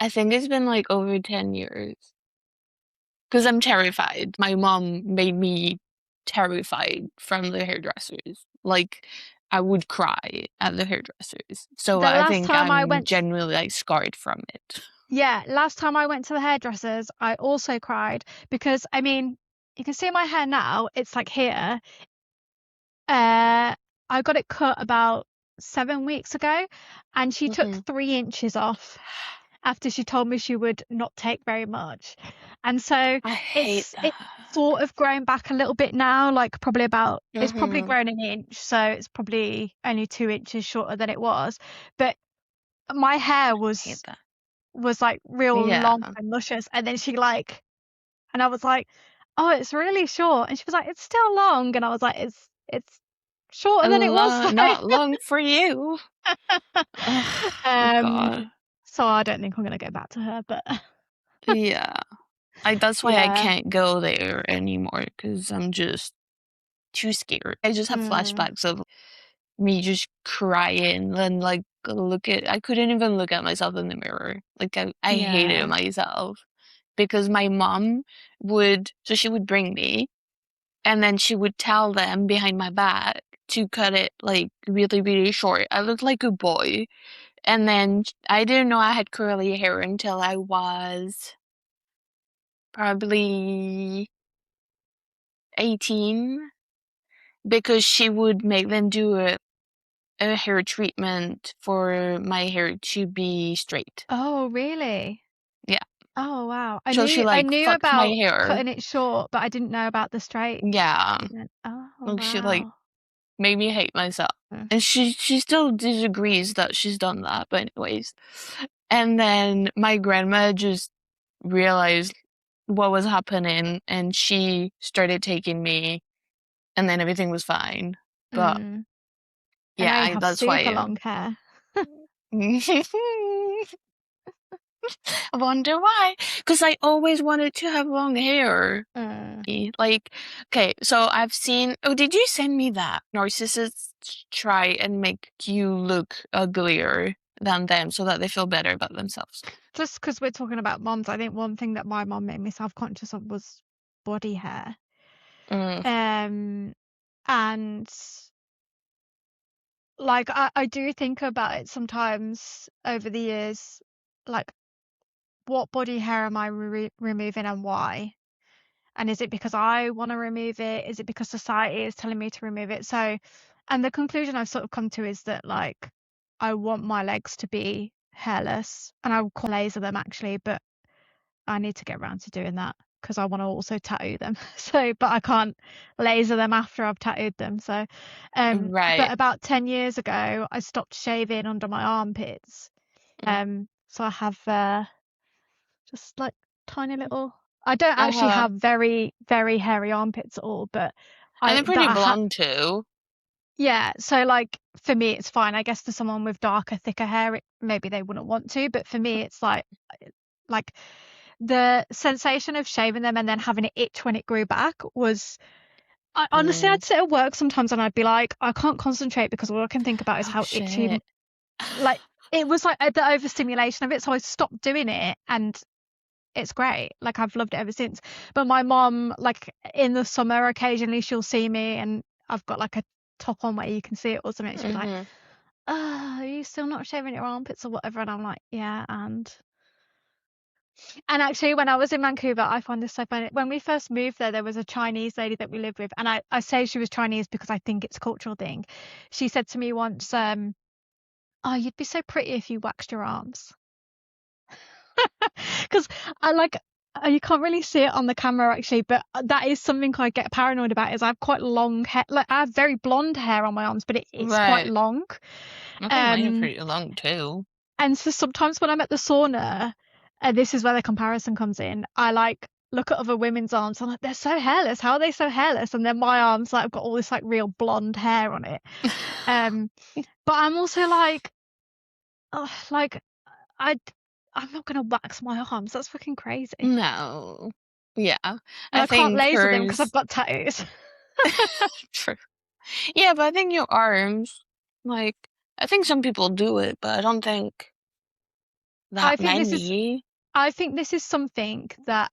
I think it's been like over 10 years. Because I'm terrified. My mom made me terrified from the hairdressers. Like, I would cry at the hairdressers. So The I last think time I I'm went genuinely like scarred from it. Yeah, last time I went to the hairdressers, I also cried because, I mean, you can see my hair now, it's like here. I got it cut about 7 weeks ago, and she took Hmm. 3 inches off after she told me she would not take very much. And so I hate it's that. sort of grown back a little bit now, like it's probably Hmm. grown an inch, so it's probably only 2 inches shorter than it was. But my hair Hate was that. was like real Yeah. long and luscious, and then and I was like, oh, it's really short, and she was like, it's still long, and I was like, it's shorter than it was though. Not long for you. Oh um, God. so I don't think I'm gonna go back to her, but Yeah. That's why I yeah. can't go there anymore because I'm just too scared. I just have Mm, flashbacks of me just crying and like I couldn't even look at myself in the mirror. Like I hated yeah. myself because my mom she would bring me and then she would tell them behind my back to cut it like really, really short. I looked like a boy. And then I didn't know I had curly hair until I was probably 18 because she would make them do a hair treatment for my hair to be straight. Oh, really? Yeah. Oh, wow. So she I like knew fucked my about hair. cutting it short, but I didn't know about the straight Yeah. treatment. Oh, Like she like wow. made me hate myself. Mm. And she still disagrees that she's done that, but anyways. And then my grandma just realized what was happening and she started taking me and then everything was fine. But Mm. And yeah, now you have that's super why long hair. I wonder why. Because I always wanted to have long hair. Mm. Like, okay, so I've seen. Oh, did you send me that? Narcissists try and make you look uglier than them so that they feel better about themselves. Just because we're talking about moms, I think one thing that my mom made me self-conscious of was body hair. Mm, Um, and like I do think about it sometimes over the years, like what body hair am I removing and why? And is it because I want to remove it? Is it because society is telling me to remove it? So, and the conclusion I've sort of come to is that like I want my legs to be hairless, and I will laser them actually, but I need to get around to doing that because I want to also tattoo them. So, but I can't laser them after I've tattooed them. So, but right. about 10 years ago, I stopped shaving under my armpits. Mm. So I have just like tiny little. I don't actually Uh-huh. have very, very hairy armpits at all, but And they're pretty I have. blonde too. Yeah, so like for me it's fine. I guess for someone with darker, thicker hair, maybe they wouldn't want to, but for me it's like the sensation of shaving them and then having it itch when it grew back was honestly Mm. I'd sit at work sometimes and I'd be like, I can't concentrate because all I can think about is Oh how itchy shit. like it was like the overstimulation of it. So I stopped doing it and it's great. Like I've loved it ever since. But my mom, like in the summer, occasionally she'll see me and I've got like a top on where you can see it or something. She'll be like, Mm-hmm. oh, are you still not shaving your armpits or whatever? And I'm like, yeah. And actually, when I was in Vancouver, I find this so funny. When we first moved there was a Chinese lady that we lived with. And I say she was Chinese because I think it's a cultural thing. She said to me once, oh, you'd be so pretty if you waxed your arms. Because I like you can't really see it on the camera actually, but that is something I get paranoid about. Is I have quite long hair, like I have very blonde hair on my arms, but it's quite Right. long. I think mine are Um, pretty long too. and so sometimes when I'm at the sauna, and this is where the comparison comes in, I like look at other women's arms. I'm like, they're so hairless. How are they so hairless? And then my arms, like, I've got all this like real blonde hair on it. Um, but I'm also like, oh, like I. I'm not gonna wax my arms. That's fucking crazy. No. Yeah. And I I can't think laser them because I've hers. got tattoos. True. Yeah, but I think your arms, like, I think some people do it, but I don't think I that think many. this is something that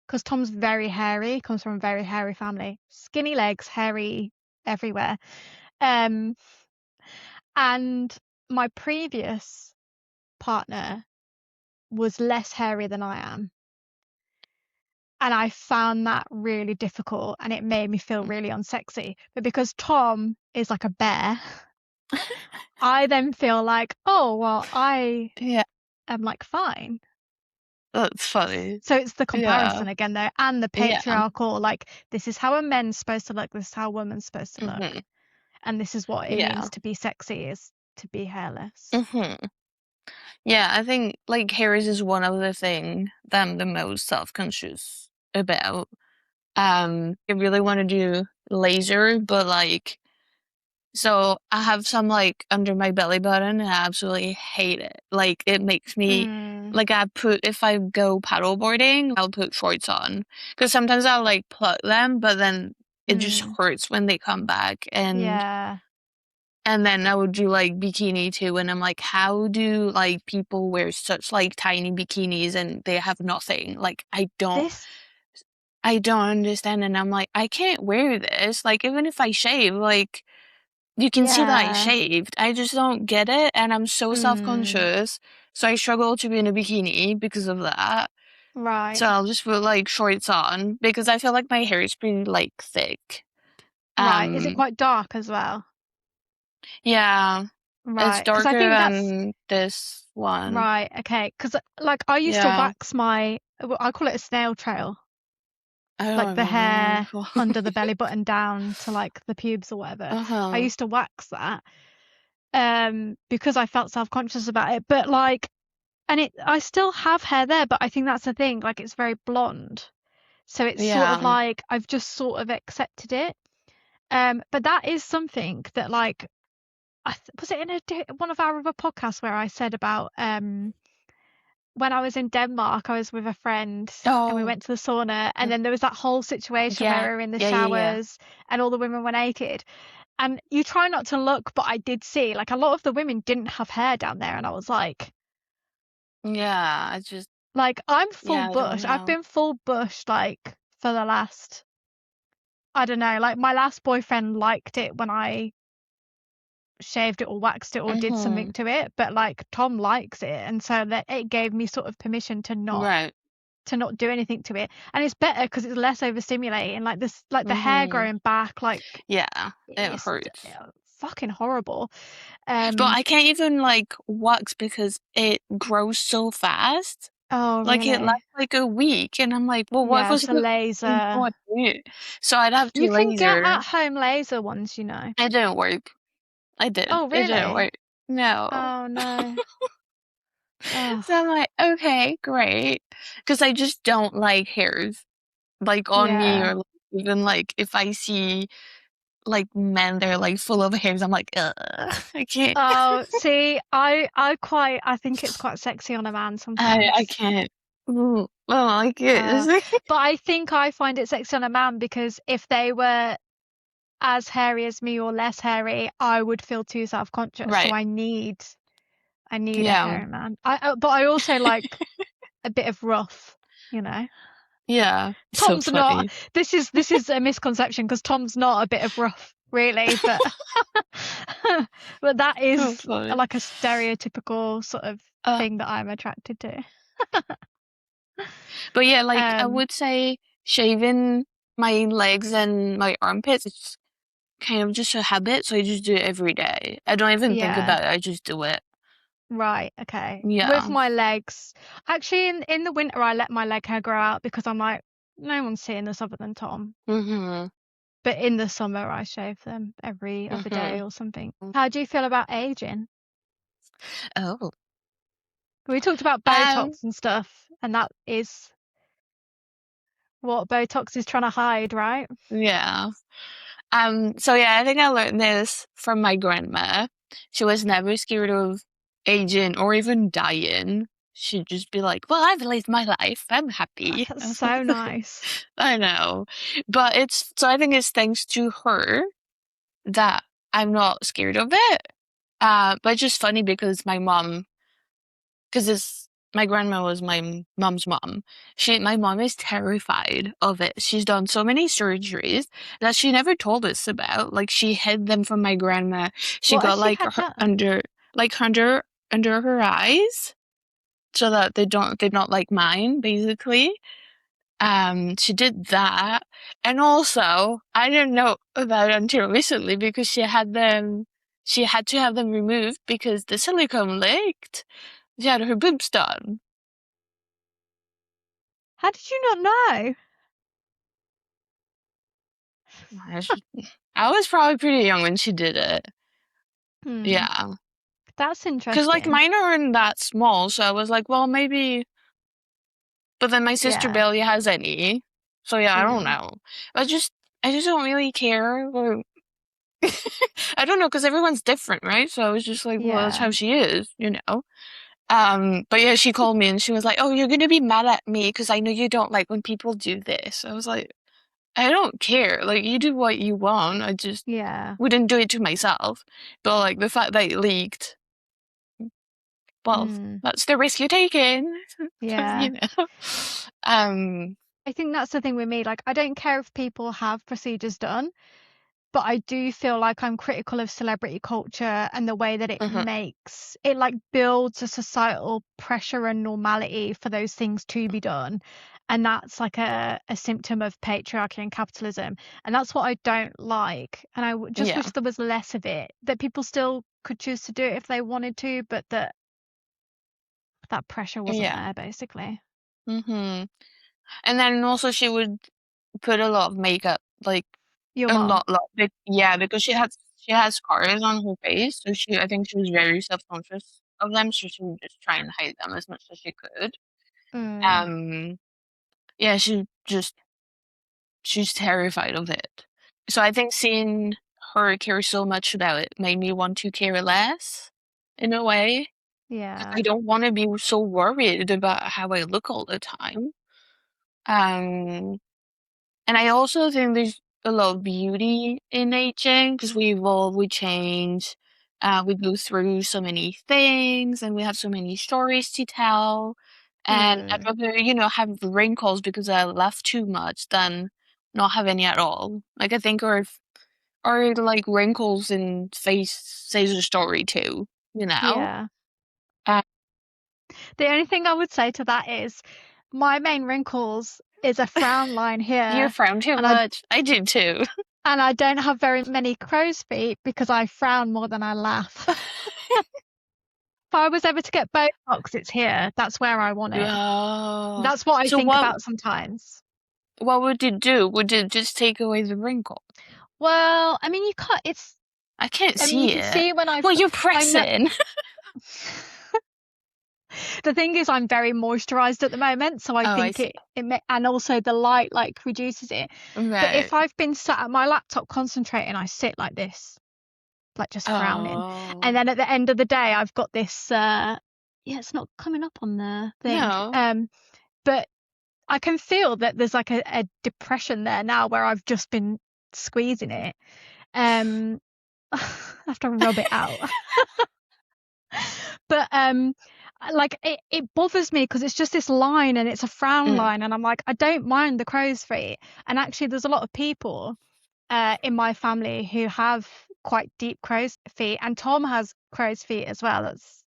because Tom's very hairy, comes from a very hairy family. Skinny legs, hairy everywhere. Um and my previous partner was less hairy than I am. And I found that really difficult and it made me feel really unsexy. But because Tom is like a bear, I then feel like, oh well, I Yeah, am like fine. that's funny. So it's the Yeah. comparison again though, and the Yeah. patriarchal, like this is how a man's supposed to look, this is how a woman's supposed to look. Hmm. And this is what it Yeah. means to be sexy is to be hairless. Hmm. Yeah, I think like hairs is one of the thing that I'm the most self-conscious about. I really want to do laser, but like, so I have some like under my belly button and I absolutely hate it. Like it makes me Mm, like if I go paddleboarding, I'll put shorts on because sometimes I'll like pluck them, but then it just mm, hurts when they come back yeah. and then I would do like bikini too, and I'm like, how do like people wear such like tiny bikinis and they have nothing? Like This, I don't understand, and I'm like, I can't wear this. Like even if I shave, like you can see that I yeah. shaved. I just don't get it, and I'm so Mm, self-conscious, so I struggle to be in a bikini because of that. right, So I'll just put like shorts on because I feel like my hair is pretty like thick. right. Is it Um, quite dark as well? yeah, it's Right, because I darker think that's than this one. right. Okay, because like I used to Yeah. wax my, well, I call it a snail trail, I like don't the even know what it's hair called. under the belly button down to like the pubes or whatever. I Uh-huh. used to wax that because I felt self-conscious about it. But like, and I still have hair there, but I think that's the thing. Like, it's very blonde, so it's sort of Yeah. like I've just sort of accepted it. But that is something that like was it in one of our other podcasts where I said about when I was in Denmark, I was with a friend and we Oh, went to the sauna, and mm, then there was that whole situation where yeah. we were in the Yeah, yeah, yeah. showers and all the women were naked. And you try not to look, but I did see like a lot of the women didn't have hair down there, and I was Yeah, I just, like I'm full yeah, I don't bush. I've know. been full bush like for the last, I don't know, like my last boyfriend liked it when I shaved it or waxed it or did something Mm-hmm. to it, but like Tom likes it, and so that it gave me sort of permission Right. to not do anything to it. And it's better because it's less overstimulating. Like this, like the hair Mm-hmm. growing back, like Yeah, it it's hurts. fucking horrible. But Um, I can't even like wax because it grows so fast. oh Like it really? lasts like a week, and I'm like, well, what Yeah, was it's a the laser. point? So I'd have to You can get laser. at home laser ones, you know. It didn't work. I did. Oh It didn't really? work. No. Oh no. Oh So I'm like, okay, great. Because I just don't like hairs, like on me yeah. or like, even like if I see like men that are like full of hairs, I'm like, I can't, Oh, see, I think it's quite sexy on a man I sometimes. can't. Ooh, I don't like Uh, it. but I think I find it sexy on a man because if they were as hairy as me or less hairy, I would feel too self-conscious. So Right. I need a Yeah. hairy man. But I also like a bit of rough, you know. Yeah. So Tom's not. funny. This is a misconception because Tom's not a bit of rough, really, but but that So is funny. like a stereotypical sort of Uh, thing that I'm attracted to. but yeah, like I Um, would say shaving my legs and my armpits is kind of just a habit, so I just do it every day. I don't even think yeah, about it, I just do it. right, okay. With Yeah. my legs, actually, in the winter, I let my leg hair grow out because I'm like, no one's seeing this other than Tom. Mhm. But in the summer, I shave them every other day Mhm. or something. How do you feel about aging? Oh. We talked about Um, Botox and stuff, and that is what Botox is trying to hide, right? yeah. So yeah, I think I learned this from my grandma. She was never scared of aging or even dying. She'd just be like, "Well, I've lived my life. I'm Oh, happy." that's so nice. I know. But I think it's thanks to her that I'm not scared of it. But it's just funny because because it's my grandma was my mom's mom. My mom is terrified of it. She's done so many surgeries that she never told us about. Like she hid them from my grandma. She What has got she like had done? like under her eyes so that they're not like mine, basically. She did that. And also, I didn't know about it until recently because she had to have them removed because the silicone leaked. She had her boobs done. How did you not know? I was probably pretty young when she did it. Hmm. Yeah. That's Because like interesting. mine aren't that small, so I was like, well, maybe. But then my sister Yeah. barely has any, so yeah, I don't Mm. know. I just don't really care. Or I don't know, because everyone's different, right? So I was just like, well, that's how Yeah. she is, you know. But yeah, she called me and she was like, "Oh, you're gonna be mad at me because I know you don't like when people do this." I was like, "I don't care. Like, you do what you want. I just Yeah. wouldn't do it to myself." But like the fact that it leaked, well, Mm. that's the risk you're taking, Yeah. you know. Um, I think that's the thing with me. Like, I don't care if people have procedures done, but I do feel like I'm critical of celebrity culture and the way that it mhm, makes it like builds a societal pressure and normality for those things to be done. And that's like a symptom of patriarchy and capitalism. And that's what I don't like. And just wish yeah, there was less of it, that people still could choose to do it if they wanted to, but that pressure wasn't yeah. there, basically. Mhm. And then also she would put a lot of makeup, like Your a mom. lot. Yeah, because she has scars on her face, so I think she was very self-conscious of them, so she would just try and hide them as much as she could. Mm, Um, yeah, she's terrified of it. So I think seeing her care so much about it made me want to care less, in a way, because yeah. I don't want to be so worried about how I look all the time. Um, And I also think there's a lot of beauty in aging because we evolve, we change, we go through so many things, and we have so many stories to tell. And I'd Mm, rather, have wrinkles because I laugh too much than not have any at all. Like I think our like wrinkles in face says a story too, you know? yeah. Uh, The only thing I would say to that is my main wrinkles is a frown line you here, frown too and I much. I do too. don't have very many crow's feet because I frown more than I laugh. If I was ever to get Botox, it's here. That's where I want it. Oh, That's what I so think what about sometimes. what would it do? Would it just take away the wrinkle? Well, I mean, you can't. I can't I mean, you see can it. see when Well, you're I know. pressing. The thing is, I'm very moisturized at the moment, so I Oh, I think see. and also the light like reduces it. But if Right. I've been sat at my laptop concentrating, I sit like this, like just frowning. And Oh. then at the end of the day, I've got this yeah, it's not coming up on the thing. No. But I can feel that there's like a depression there now where I've just been squeezing it. Um I have to rub it out. But like it bothers me because it's just this line and it's a frown Mm. line and I'm like, I don't mind the crow's feet. And actually there's a lot of people in my family who have quite deep crow's feet, and Tom has crow's feet as well.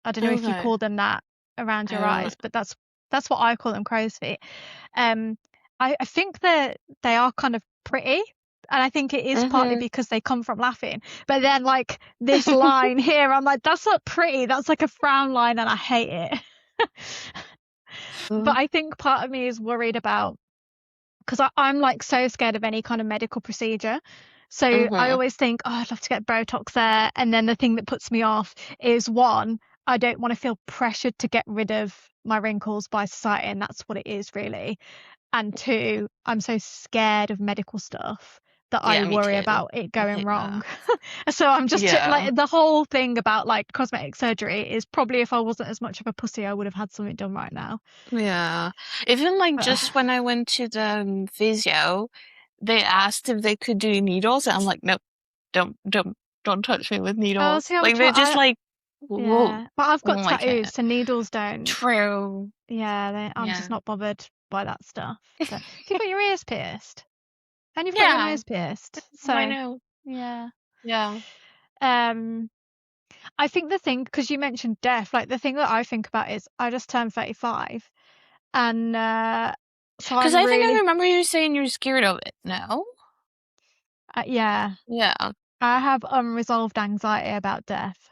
I don't know if you Okay. call them that around I your don't know. eyes, but that's what I call them, crow's feet. Um, I think that they are kind of pretty, and I think it is partly Mhm. because they come from laughing. But then like this line here, I'm like, that's not pretty. That's like a frown line, and I hate it. But Mhm. I think part of me is worried about because I'm like so scared of any kind of medical procedure. So I Mhm. always think, oh, I'd love to get Botox there. And then the thing that puts me off is one, I don't want to feel pressured to get rid of my wrinkles by society. And that's what it is, really. And two, I'm so scared of medical stuff that I Yeah, me worry too. about it going Yeah. wrong. So I'm just Yeah. like the whole thing about like cosmetic surgery is probably if I wasn't as much of a pussy, I would have had something done right now. Yeah. Even like But just when I went to the physio, they asked if they could do needles, and I'm like, nope, don't touch me with oh, needles. see, Like they're just like, whoa, yeah, but I've got I tattoos, can't. so needles don't. True. Yeah, I'm just Yeah. not bothered by that stuff. But you've got your ears pierced, and you've got your Yeah. nose pierced, I so know. yeah. Yeah. Um, I think the thing, because you mentioned death, like the thing that I think about is I just turned 35, and so Because I'm I think I really, remember you saying you're scared of it. No? yeah, Yeah. I have unresolved anxiety about death.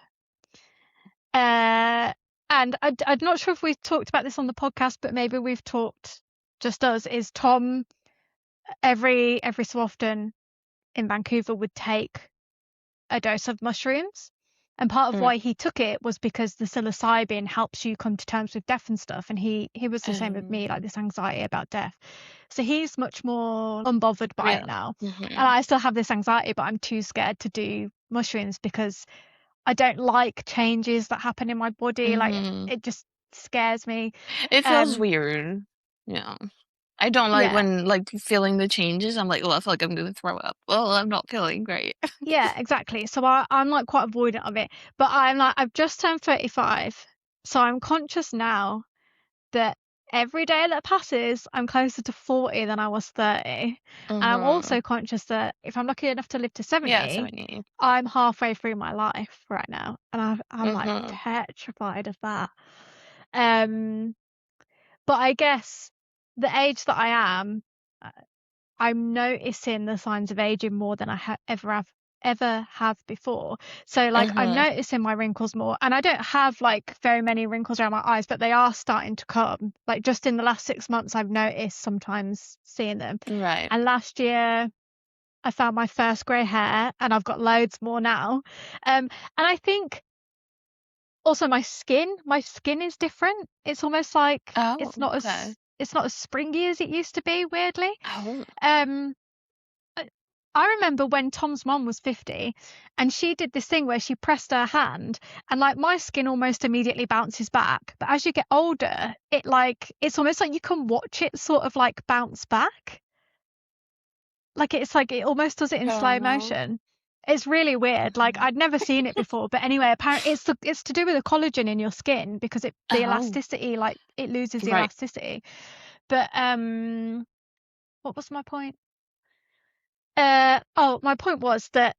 Uh, and I'm not sure if we've talked about this on the podcast, but maybe we've talked just us. Is Tom every so often in Vancouver would take a dose of mushrooms. And part of why he took it was because the psilocybin helps you come to terms with death and stuff. And he was the same with me, like this anxiety about death. So he's much more unbothered by it Yeah. now. Mm-hmm. And I still have this anxiety, but I'm too scared to do mushrooms because I don't like changes that happen in my body. Like it just scares me. It feels weird. Yeah. I don't like Yeah. when like feeling the changes. I'm like, well, I feel like I'm gonna throw up. Well, I'm not feeling great. Yeah, exactly. So I'm like quite avoidant of it. But I'm like, I've just turned 35. So I'm conscious now that every day that passes, I'm closer to 40 than I was 30. And I'm also conscious that if I'm lucky enough to live to 70, Yeah, 70. I'm halfway through my life right now. And I'm like petrified of that. But I guess the age that I am, I'm noticing the signs of aging more than I ever have before. So like I'm noticing my wrinkles more, and I don't have like very many wrinkles around my eyes, but they are starting to come. Like just in the last 6 months, I've noticed sometimes seeing them. Right. And last year I found my first grey hair, and I've got loads more now. And I think also my skin is different. It's almost like Oh, it's not okay. as springy as it used to be, weirdly. Oh, Um I remember when Tom's mom was 50 and she did this thing where she pressed her hand and like my skin almost immediately bounces back. But as you get older, it's almost like you can watch it sort of like bounce back. Like it almost does it in oh slow no. motion. It's really weird. Like I'd never seen it before, but anyway, apparently it's to do with the collagen in your skin because the Oh, elasticity, like it loses the right. elasticity. But what was my point? My point was that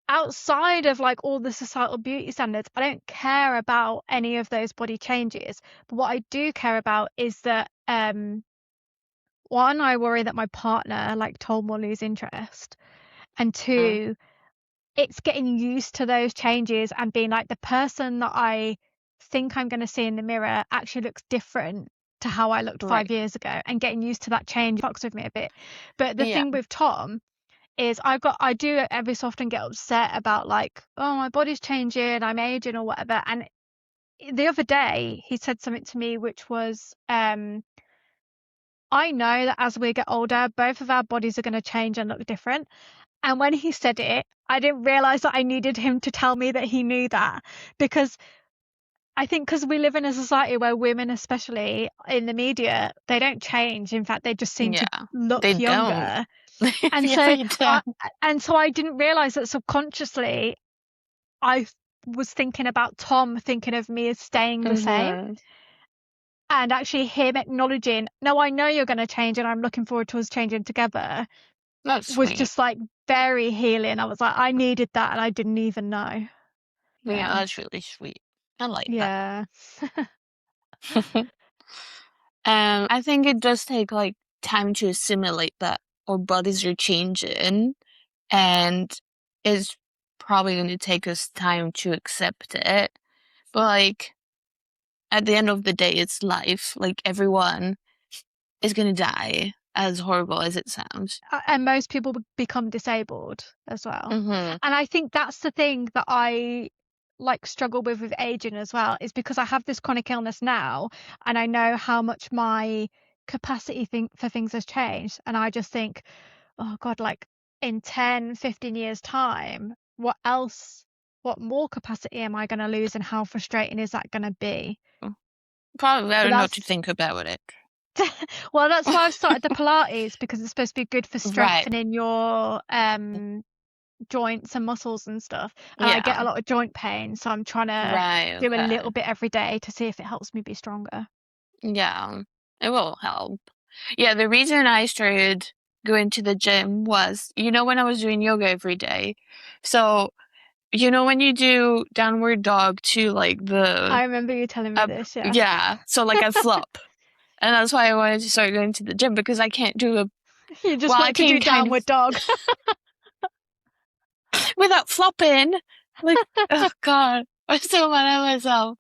outside of like all the societal beauty standards, I don't care about any of those body changes. But what I do care about is that one, I worry that my partner like Tom will lose interest, and two, it's getting used to those changes and being like the person that I think I'm going to see in the mirror actually looks different to how I looked Right. 5 years ago, and getting used to that change fucks with me a bit. But the Yeah. thing with Tom is I do every so often get upset about like, oh, my body's changing, I'm aging or whatever. And the other day he said something to me which was, I know that as we get older, both of our bodies are going to change and look different. And when he said it, I didn't realize that I needed him to tell me that he knew that, because I think because we live in a society where women, especially in the media, they don't change. In fact, they just seem to Yeah. They look don't. younger. And Yeah, so they I don't. I didn't realize that subconsciously I was thinking about Tom thinking of me as staying the same, and actually him acknowledging, no, I know you're going to change and I'm looking forward to us changing together, That's was sweet. just like very healing. I was like, I needed that and I didn't even know. Yeah, Yeah. that's really sweet. I like that. Yeah. I think it does take like time to assimilate that our bodies are changing, and it's probably going to take us time to accept it. But like at the end of the day, it's life. Like everyone is going to die, as horrible as it sounds. And most people become disabled as well. Mm-hmm. And I think that's the thing that I like struggle with aging as well, is because I have this chronic illness now and I know how much my capacity for things has changed, and I just think, oh God, like in 10, 15 years time, what more capacity am I going to lose, and how frustrating is that going to be? Probably But better not to that's think about it. well, that's why I've started the Pilates, because it's supposed to be good for Right. strengthening your joints and muscles and stuff. And I get Yeah. a lot of joint pain, so I'm trying to Right. do a Okay. little bit every day to see if it helps me be stronger. Yeah. It will help. Yeah, the reason I started going to the gym was, when I was doing yoga every day. So, when you do downward dog to like the I remember you telling me up, this, yeah. yeah. So like I flop. And that's why I wanted to start going to the gym, because I can't do You just well, I want to can do kind of downward dog. without flopping. Like, oh God, I'm so mad at myself.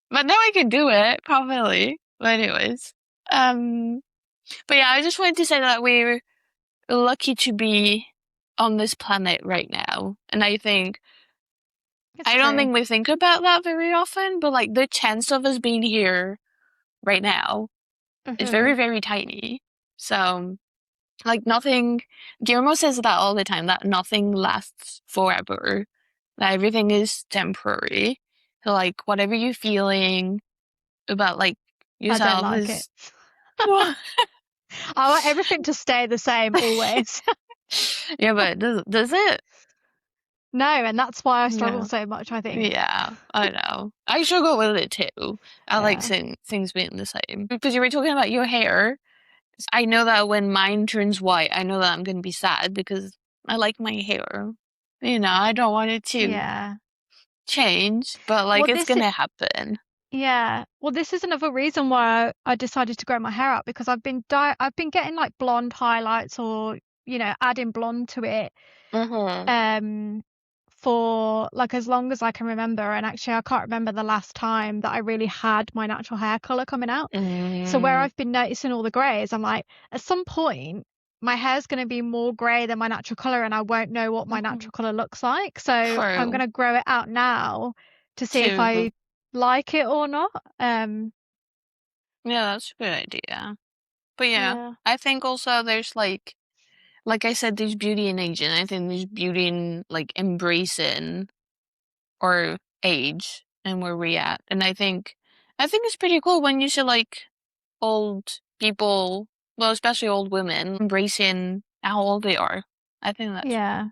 But now I can do it, probably. But anyways, um, but yeah, I just wanted to say that we're lucky to be on this planet right now. And I think It's I don't true. think we think about that very often, but like the chance of us being here right now is Hmm. very, very tiny. So, like nothing, Guillermo says that all the time, that nothing lasts forever, that everything is temporary. So, like, whatever you're feeling about like I don't yourself like it. is, well, I want everything to stay the same always. yeah, but does it? No, and that's why I struggle Yeah. so much, I think. Yeah, I know. I struggle with it too. I like Yeah. seeing things being the same. Because you were talking about your hair. I know that when mine turns white, I know that I'm gonna be sad because I like my hair. You know, I don't want it to Yeah. change, but like Well, it's gonna happen. yeah. Well, this is another reason why I decided to grow my hair out because I've been getting like blonde highlights or, adding blonde to it Mhm. um for like as long as I can remember. And actually I can't remember the last time that I really had my natural hair color coming out. So where Mm, I've been noticing all the grays, I'm like, at some point my hair's going to be more gray than my natural color and I won't know what my mhm. natural color looks like. So I'm going True. to grow it out now to see if Too. I like it or not. Yeah, that's a good idea. But yeah, Yeah. I think also there's like I said, there's beauty in aging. I think there's beauty in like embracing or age and where we're at. And I think it's pretty cool when you see like old people, well, especially old women, embracing how old they are. I think that's Yeah.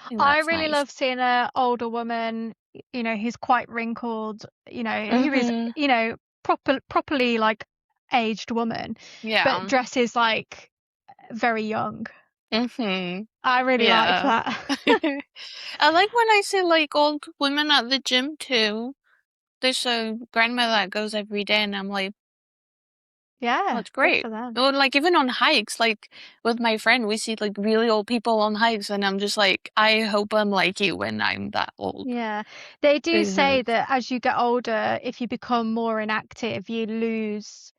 I think I that's really nice. love seeing a older woman, who's quite wrinkled, who is, Mhm. properly like aged woman, but Yeah. dresses like very young. Mhm. I really like Yeah. that. I like when I see like old women at the gym too. There's a grandma that goes every day, and I'm like, Yeah, that's good great. for them. Or like even on hikes, like with my friend, we see like really old people on hikes, and I'm just like, I hope I'm like you when I'm that old. Yeah. They do say Because that as you get older, if you become more inactive, you lose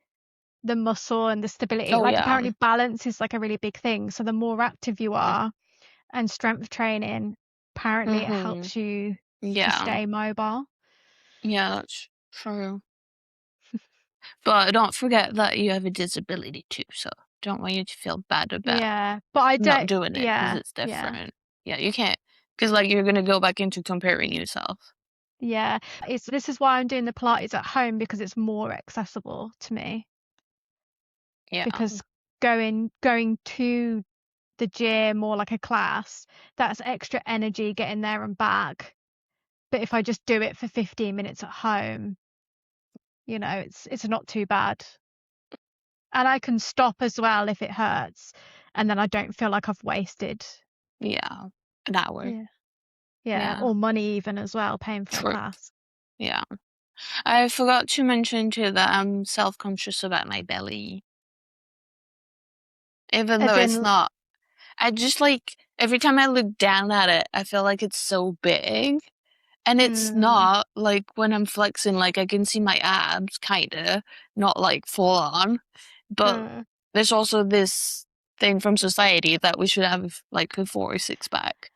the muscle and the stability. oh Like yeah, apparently balance is like a really big thing. So the more active you are and strength training, apparently it mhm, helps you to yeah, stay mobile. yeah, that's true. But don't forget that you have a disability too, so don't want you to feel bad about Yeah. But I not don't, doing it because yeah, it's yeah, different. Yeah, you can't, because like you're gonna go back into comparing yourself. yeah. This is why I'm doing the Pilates at home because it's more accessible to me. Yeah, Because going to the gym or like a class, that's extra energy getting there and back. But if I just do it for 15 minutes at home, it's not too bad. And I can stop as well if it hurts, and then I don't feel like I've wasted. yeah, an hour. Yeah. Yeah, Yeah, or money even as well, paying for a true. class. Yeah. I forgot to mention too that I'm self-conscious about my belly. Even though As it's in, not, I just like every time I look down at it, I feel like it's so big. And it's mm, not like when I'm flexing, like I can see my abs kinda, not like full on. But mm. there's also this thing from society that we should have like a 4 or 6 pack.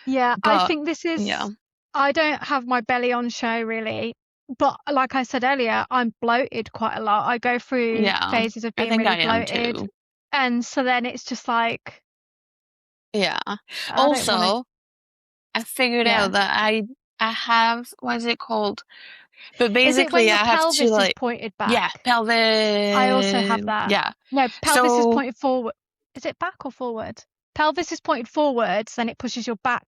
Yeah, I But think yeah, I don't have my belly on show really, but like I said earlier, I'm bloated quite a lot. I go through yeah, phases of I being think really I am bloated, too. and so then it's just like, Yeah. I don't want to, Also, I figured yeah. out that I have what is it called? But Is it when basically your I have to pelvis is like pointed yeah, back? I also have pelvic that. yeah. No, pelvis is So pointed forward. Is it back or forward? Pelvis is pointed forwards, then it pushes your back,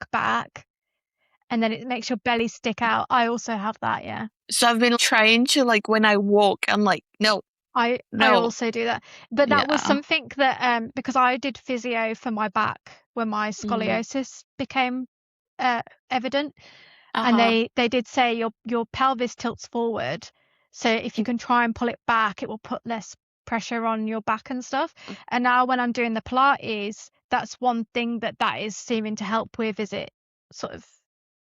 and then it makes your belly stick out. I also have that, yeah. so I've been trying to like when I walk, I'm like, no, I no. also do that. But that was Yeah. something that because I did physio for my back when my Mm. scoliosis became uh, evident, and Uh-huh. they did say your pelvis tilts forward. So if you Mm, can try and pull it back, it will put less pressure on your back and stuff. And now when I'm doing the Pilates, that's one thing that is seeming to help with, is it sort of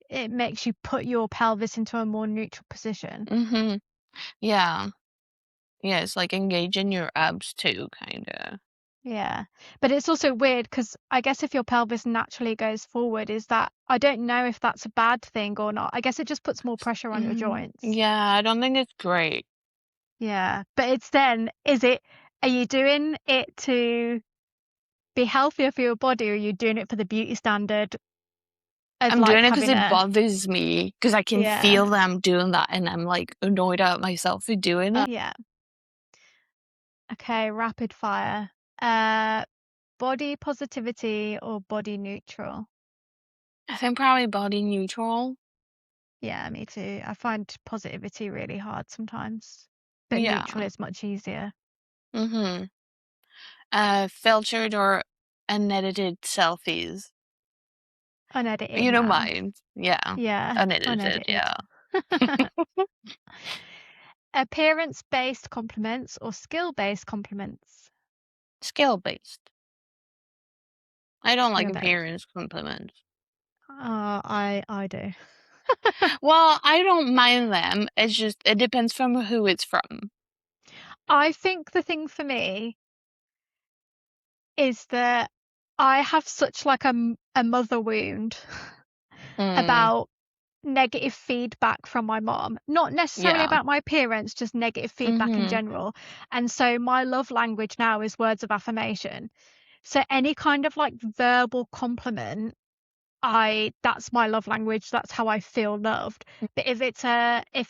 it makes you put your pelvis into a more neutral position. mhm. Yeah. Yeah, it's like engaging your abs too, kinda. Yeah. But it's also weird because I guess if your pelvis naturally goes forward, is that I don't know if that's a bad thing or not. I guess it just puts more pressure on your joints. Yeah, I don't think it's great. Yeah. But it's then, are you doing it to be healthier for your body, or are you doing it for the beauty standard as I'm like doing it because having it a, bothers me because I can yeah. feel that I'm doing that and I'm like annoyed at myself for doing it. Yeah. Okay, rapid fire. Uh, Body positivity or body neutral? I think probably body neutral. Yeah, me too. I find positivity really hard sometimes, but neutral Yeah. is much easier. Mm-hmm. Filtered or unedited selfies. Unedited You don't now. mind. Yeah. Yeah, Unedited, unedited. yeah. Appearance-based compliments or skill-based compliments? Skill based. I don't like Skill-based. appearance compliments. I do. Well, I don't mind them. It's just it depends from who it's from. I think the thing for me is that I have such like a mother wound Mm, about negative feedback from my mom, not necessarily yeah. about my appearance, just negative feedback in Mm-hmm. general. And so my love language now is words of affirmation. So any kind of like verbal compliment, I that's my love language. That's how I feel loved. But if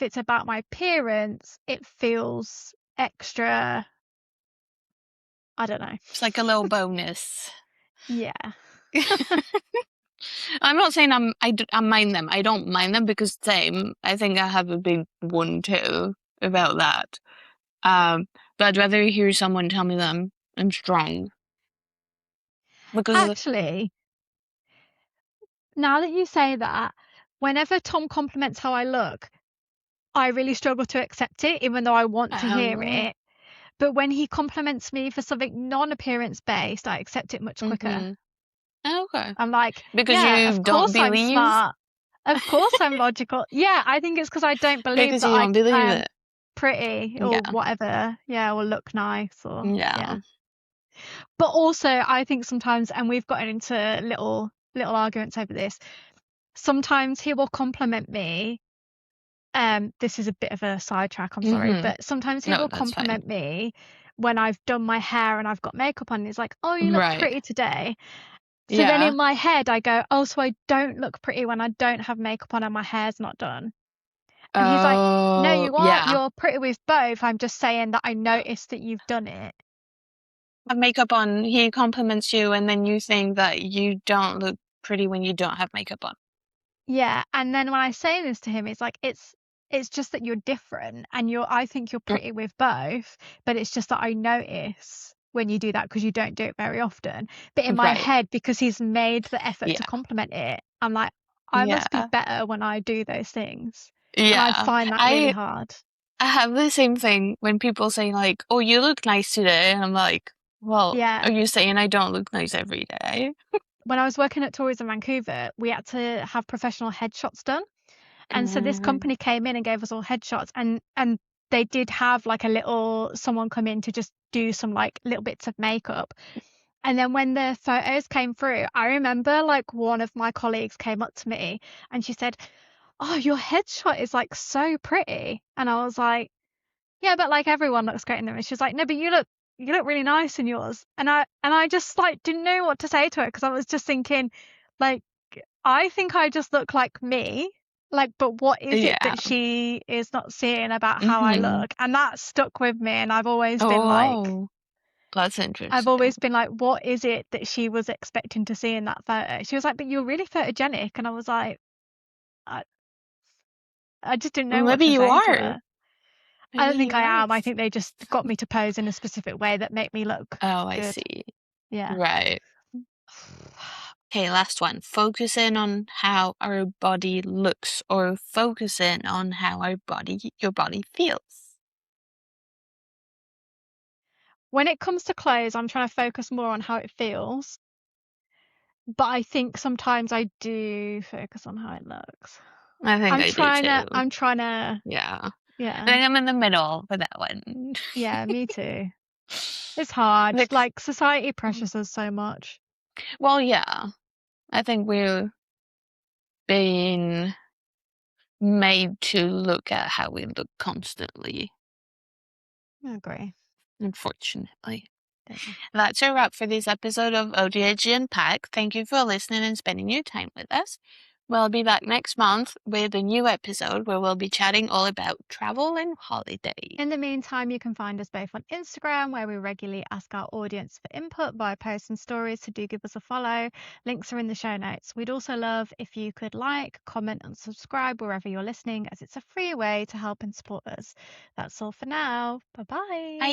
it's about my appearance, it feels extra, I don't know. It's like a little bonus. Yeah. I'm not saying I mind them. I don't mind them because same. I think I have a big one too about that. But I'd rather hear someone tell me that I'm strong because Actually, now that you say that, whenever Tom compliments how I look, I really struggle to accept it, even though I want to hear um, it. But when he compliments me for something non-appearance based, I accept it much quicker. mm-hmm. Okay. I'm like, Because yeah, you of don't course I'm believe smart. Of course I'm logical. Yeah, I think it's because I don't believe because that you don't I believe am it. pretty or Yeah. whatever. Yeah, or look nice or Yeah. yeah. But also I think sometimes, and we've gotten into little arguments over this, sometimes he will compliment me. This is a bit of a sidetrack, I'm sorry, Mm-hmm. but sometimes he No, will that's fine. compliment me when I've done my hair and I've got makeup on. And he's like, "Oh, you look Right. pretty today." So then Yeah. in my head, I go, "Oh, so I don't look pretty when I don't have makeup on and my hair's not done." And he's like, "No, Oh, you are. yeah. You're pretty with both. I'm just saying that I noticed that you've done it." Have makeup on, he compliments you, and then you think that you don't look pretty when you don't have makeup on. Yeah, and then when I say this to him, it's like it's just that you're different and I think you're Mm, pretty with both, but it's just that I notice when you do that because you don't do it very often. But in my right. head, because he's made the effort to Yeah. compliment it, I'm like, I must be Yeah. better when I do those things. And I Yeah. find that really I hard. I have the same thing when people say like, "Oh, you look nice today," and I'm like, "Well, Yeah. are you saying I don't look nice every day?" When I was working at Tourism Vancouver, we had to have professional headshots done. And so this Mm, company came in and gave us all headshots, and they did have like a little someone come in to just do some like little bits of makeup. And then when the photos came through, I remember like one of my colleagues came up to me and she said, "Oh, your headshot is like so pretty." And I was like, "Yeah, but like everyone looks great in them." And she's like, "No, but you look really nice in yours." And I just like didn't know what to say to her because I was just thinking, like, I think I just look like me. Like, but what is it yeah. that she is not seeing about how I Hmm. look? And that stuck with me. And Oh, that's I've interesting. always been like, what is it that she was expecting to see in that photo? She was like, but you're really photogenic. And I was like, I, I just didn't know what Maybe to you say to are. her. I Maybe don't think you I are. am. I think they just got me to pose in a specific way that make me look Oh, I good. see. Yeah. Right. Okay, last one. Focusing on how our body looks or focusing on how your body feels. When it comes to clothes, I'm trying to focus more on how it feels. But I think sometimes I do focus on how it looks. I think I do too. I'm trying to, Yeah. I yeah, think I'm in the middle for that one. yeah, me too. It's hard. Like, Like, society pressures us so much. well, yeah, I think we're being made to look at how we look constantly, I agree. unfortunately. Yeah. That's a wrap for this episode of AuDHD Unpacked. Thank you for listening and spending your time with us. We'll be back next month with a new episode where we'll be chatting all about travel and holidays. In the meantime, you can find us both on Instagram, where we regularly ask our audience for input via posts and stories, so do give us a follow. Links are in the show notes. We'd also love if you could like, comment, and subscribe wherever you're listening, as it's a free way to help and support us. That's all for now. Bye-bye. Bye.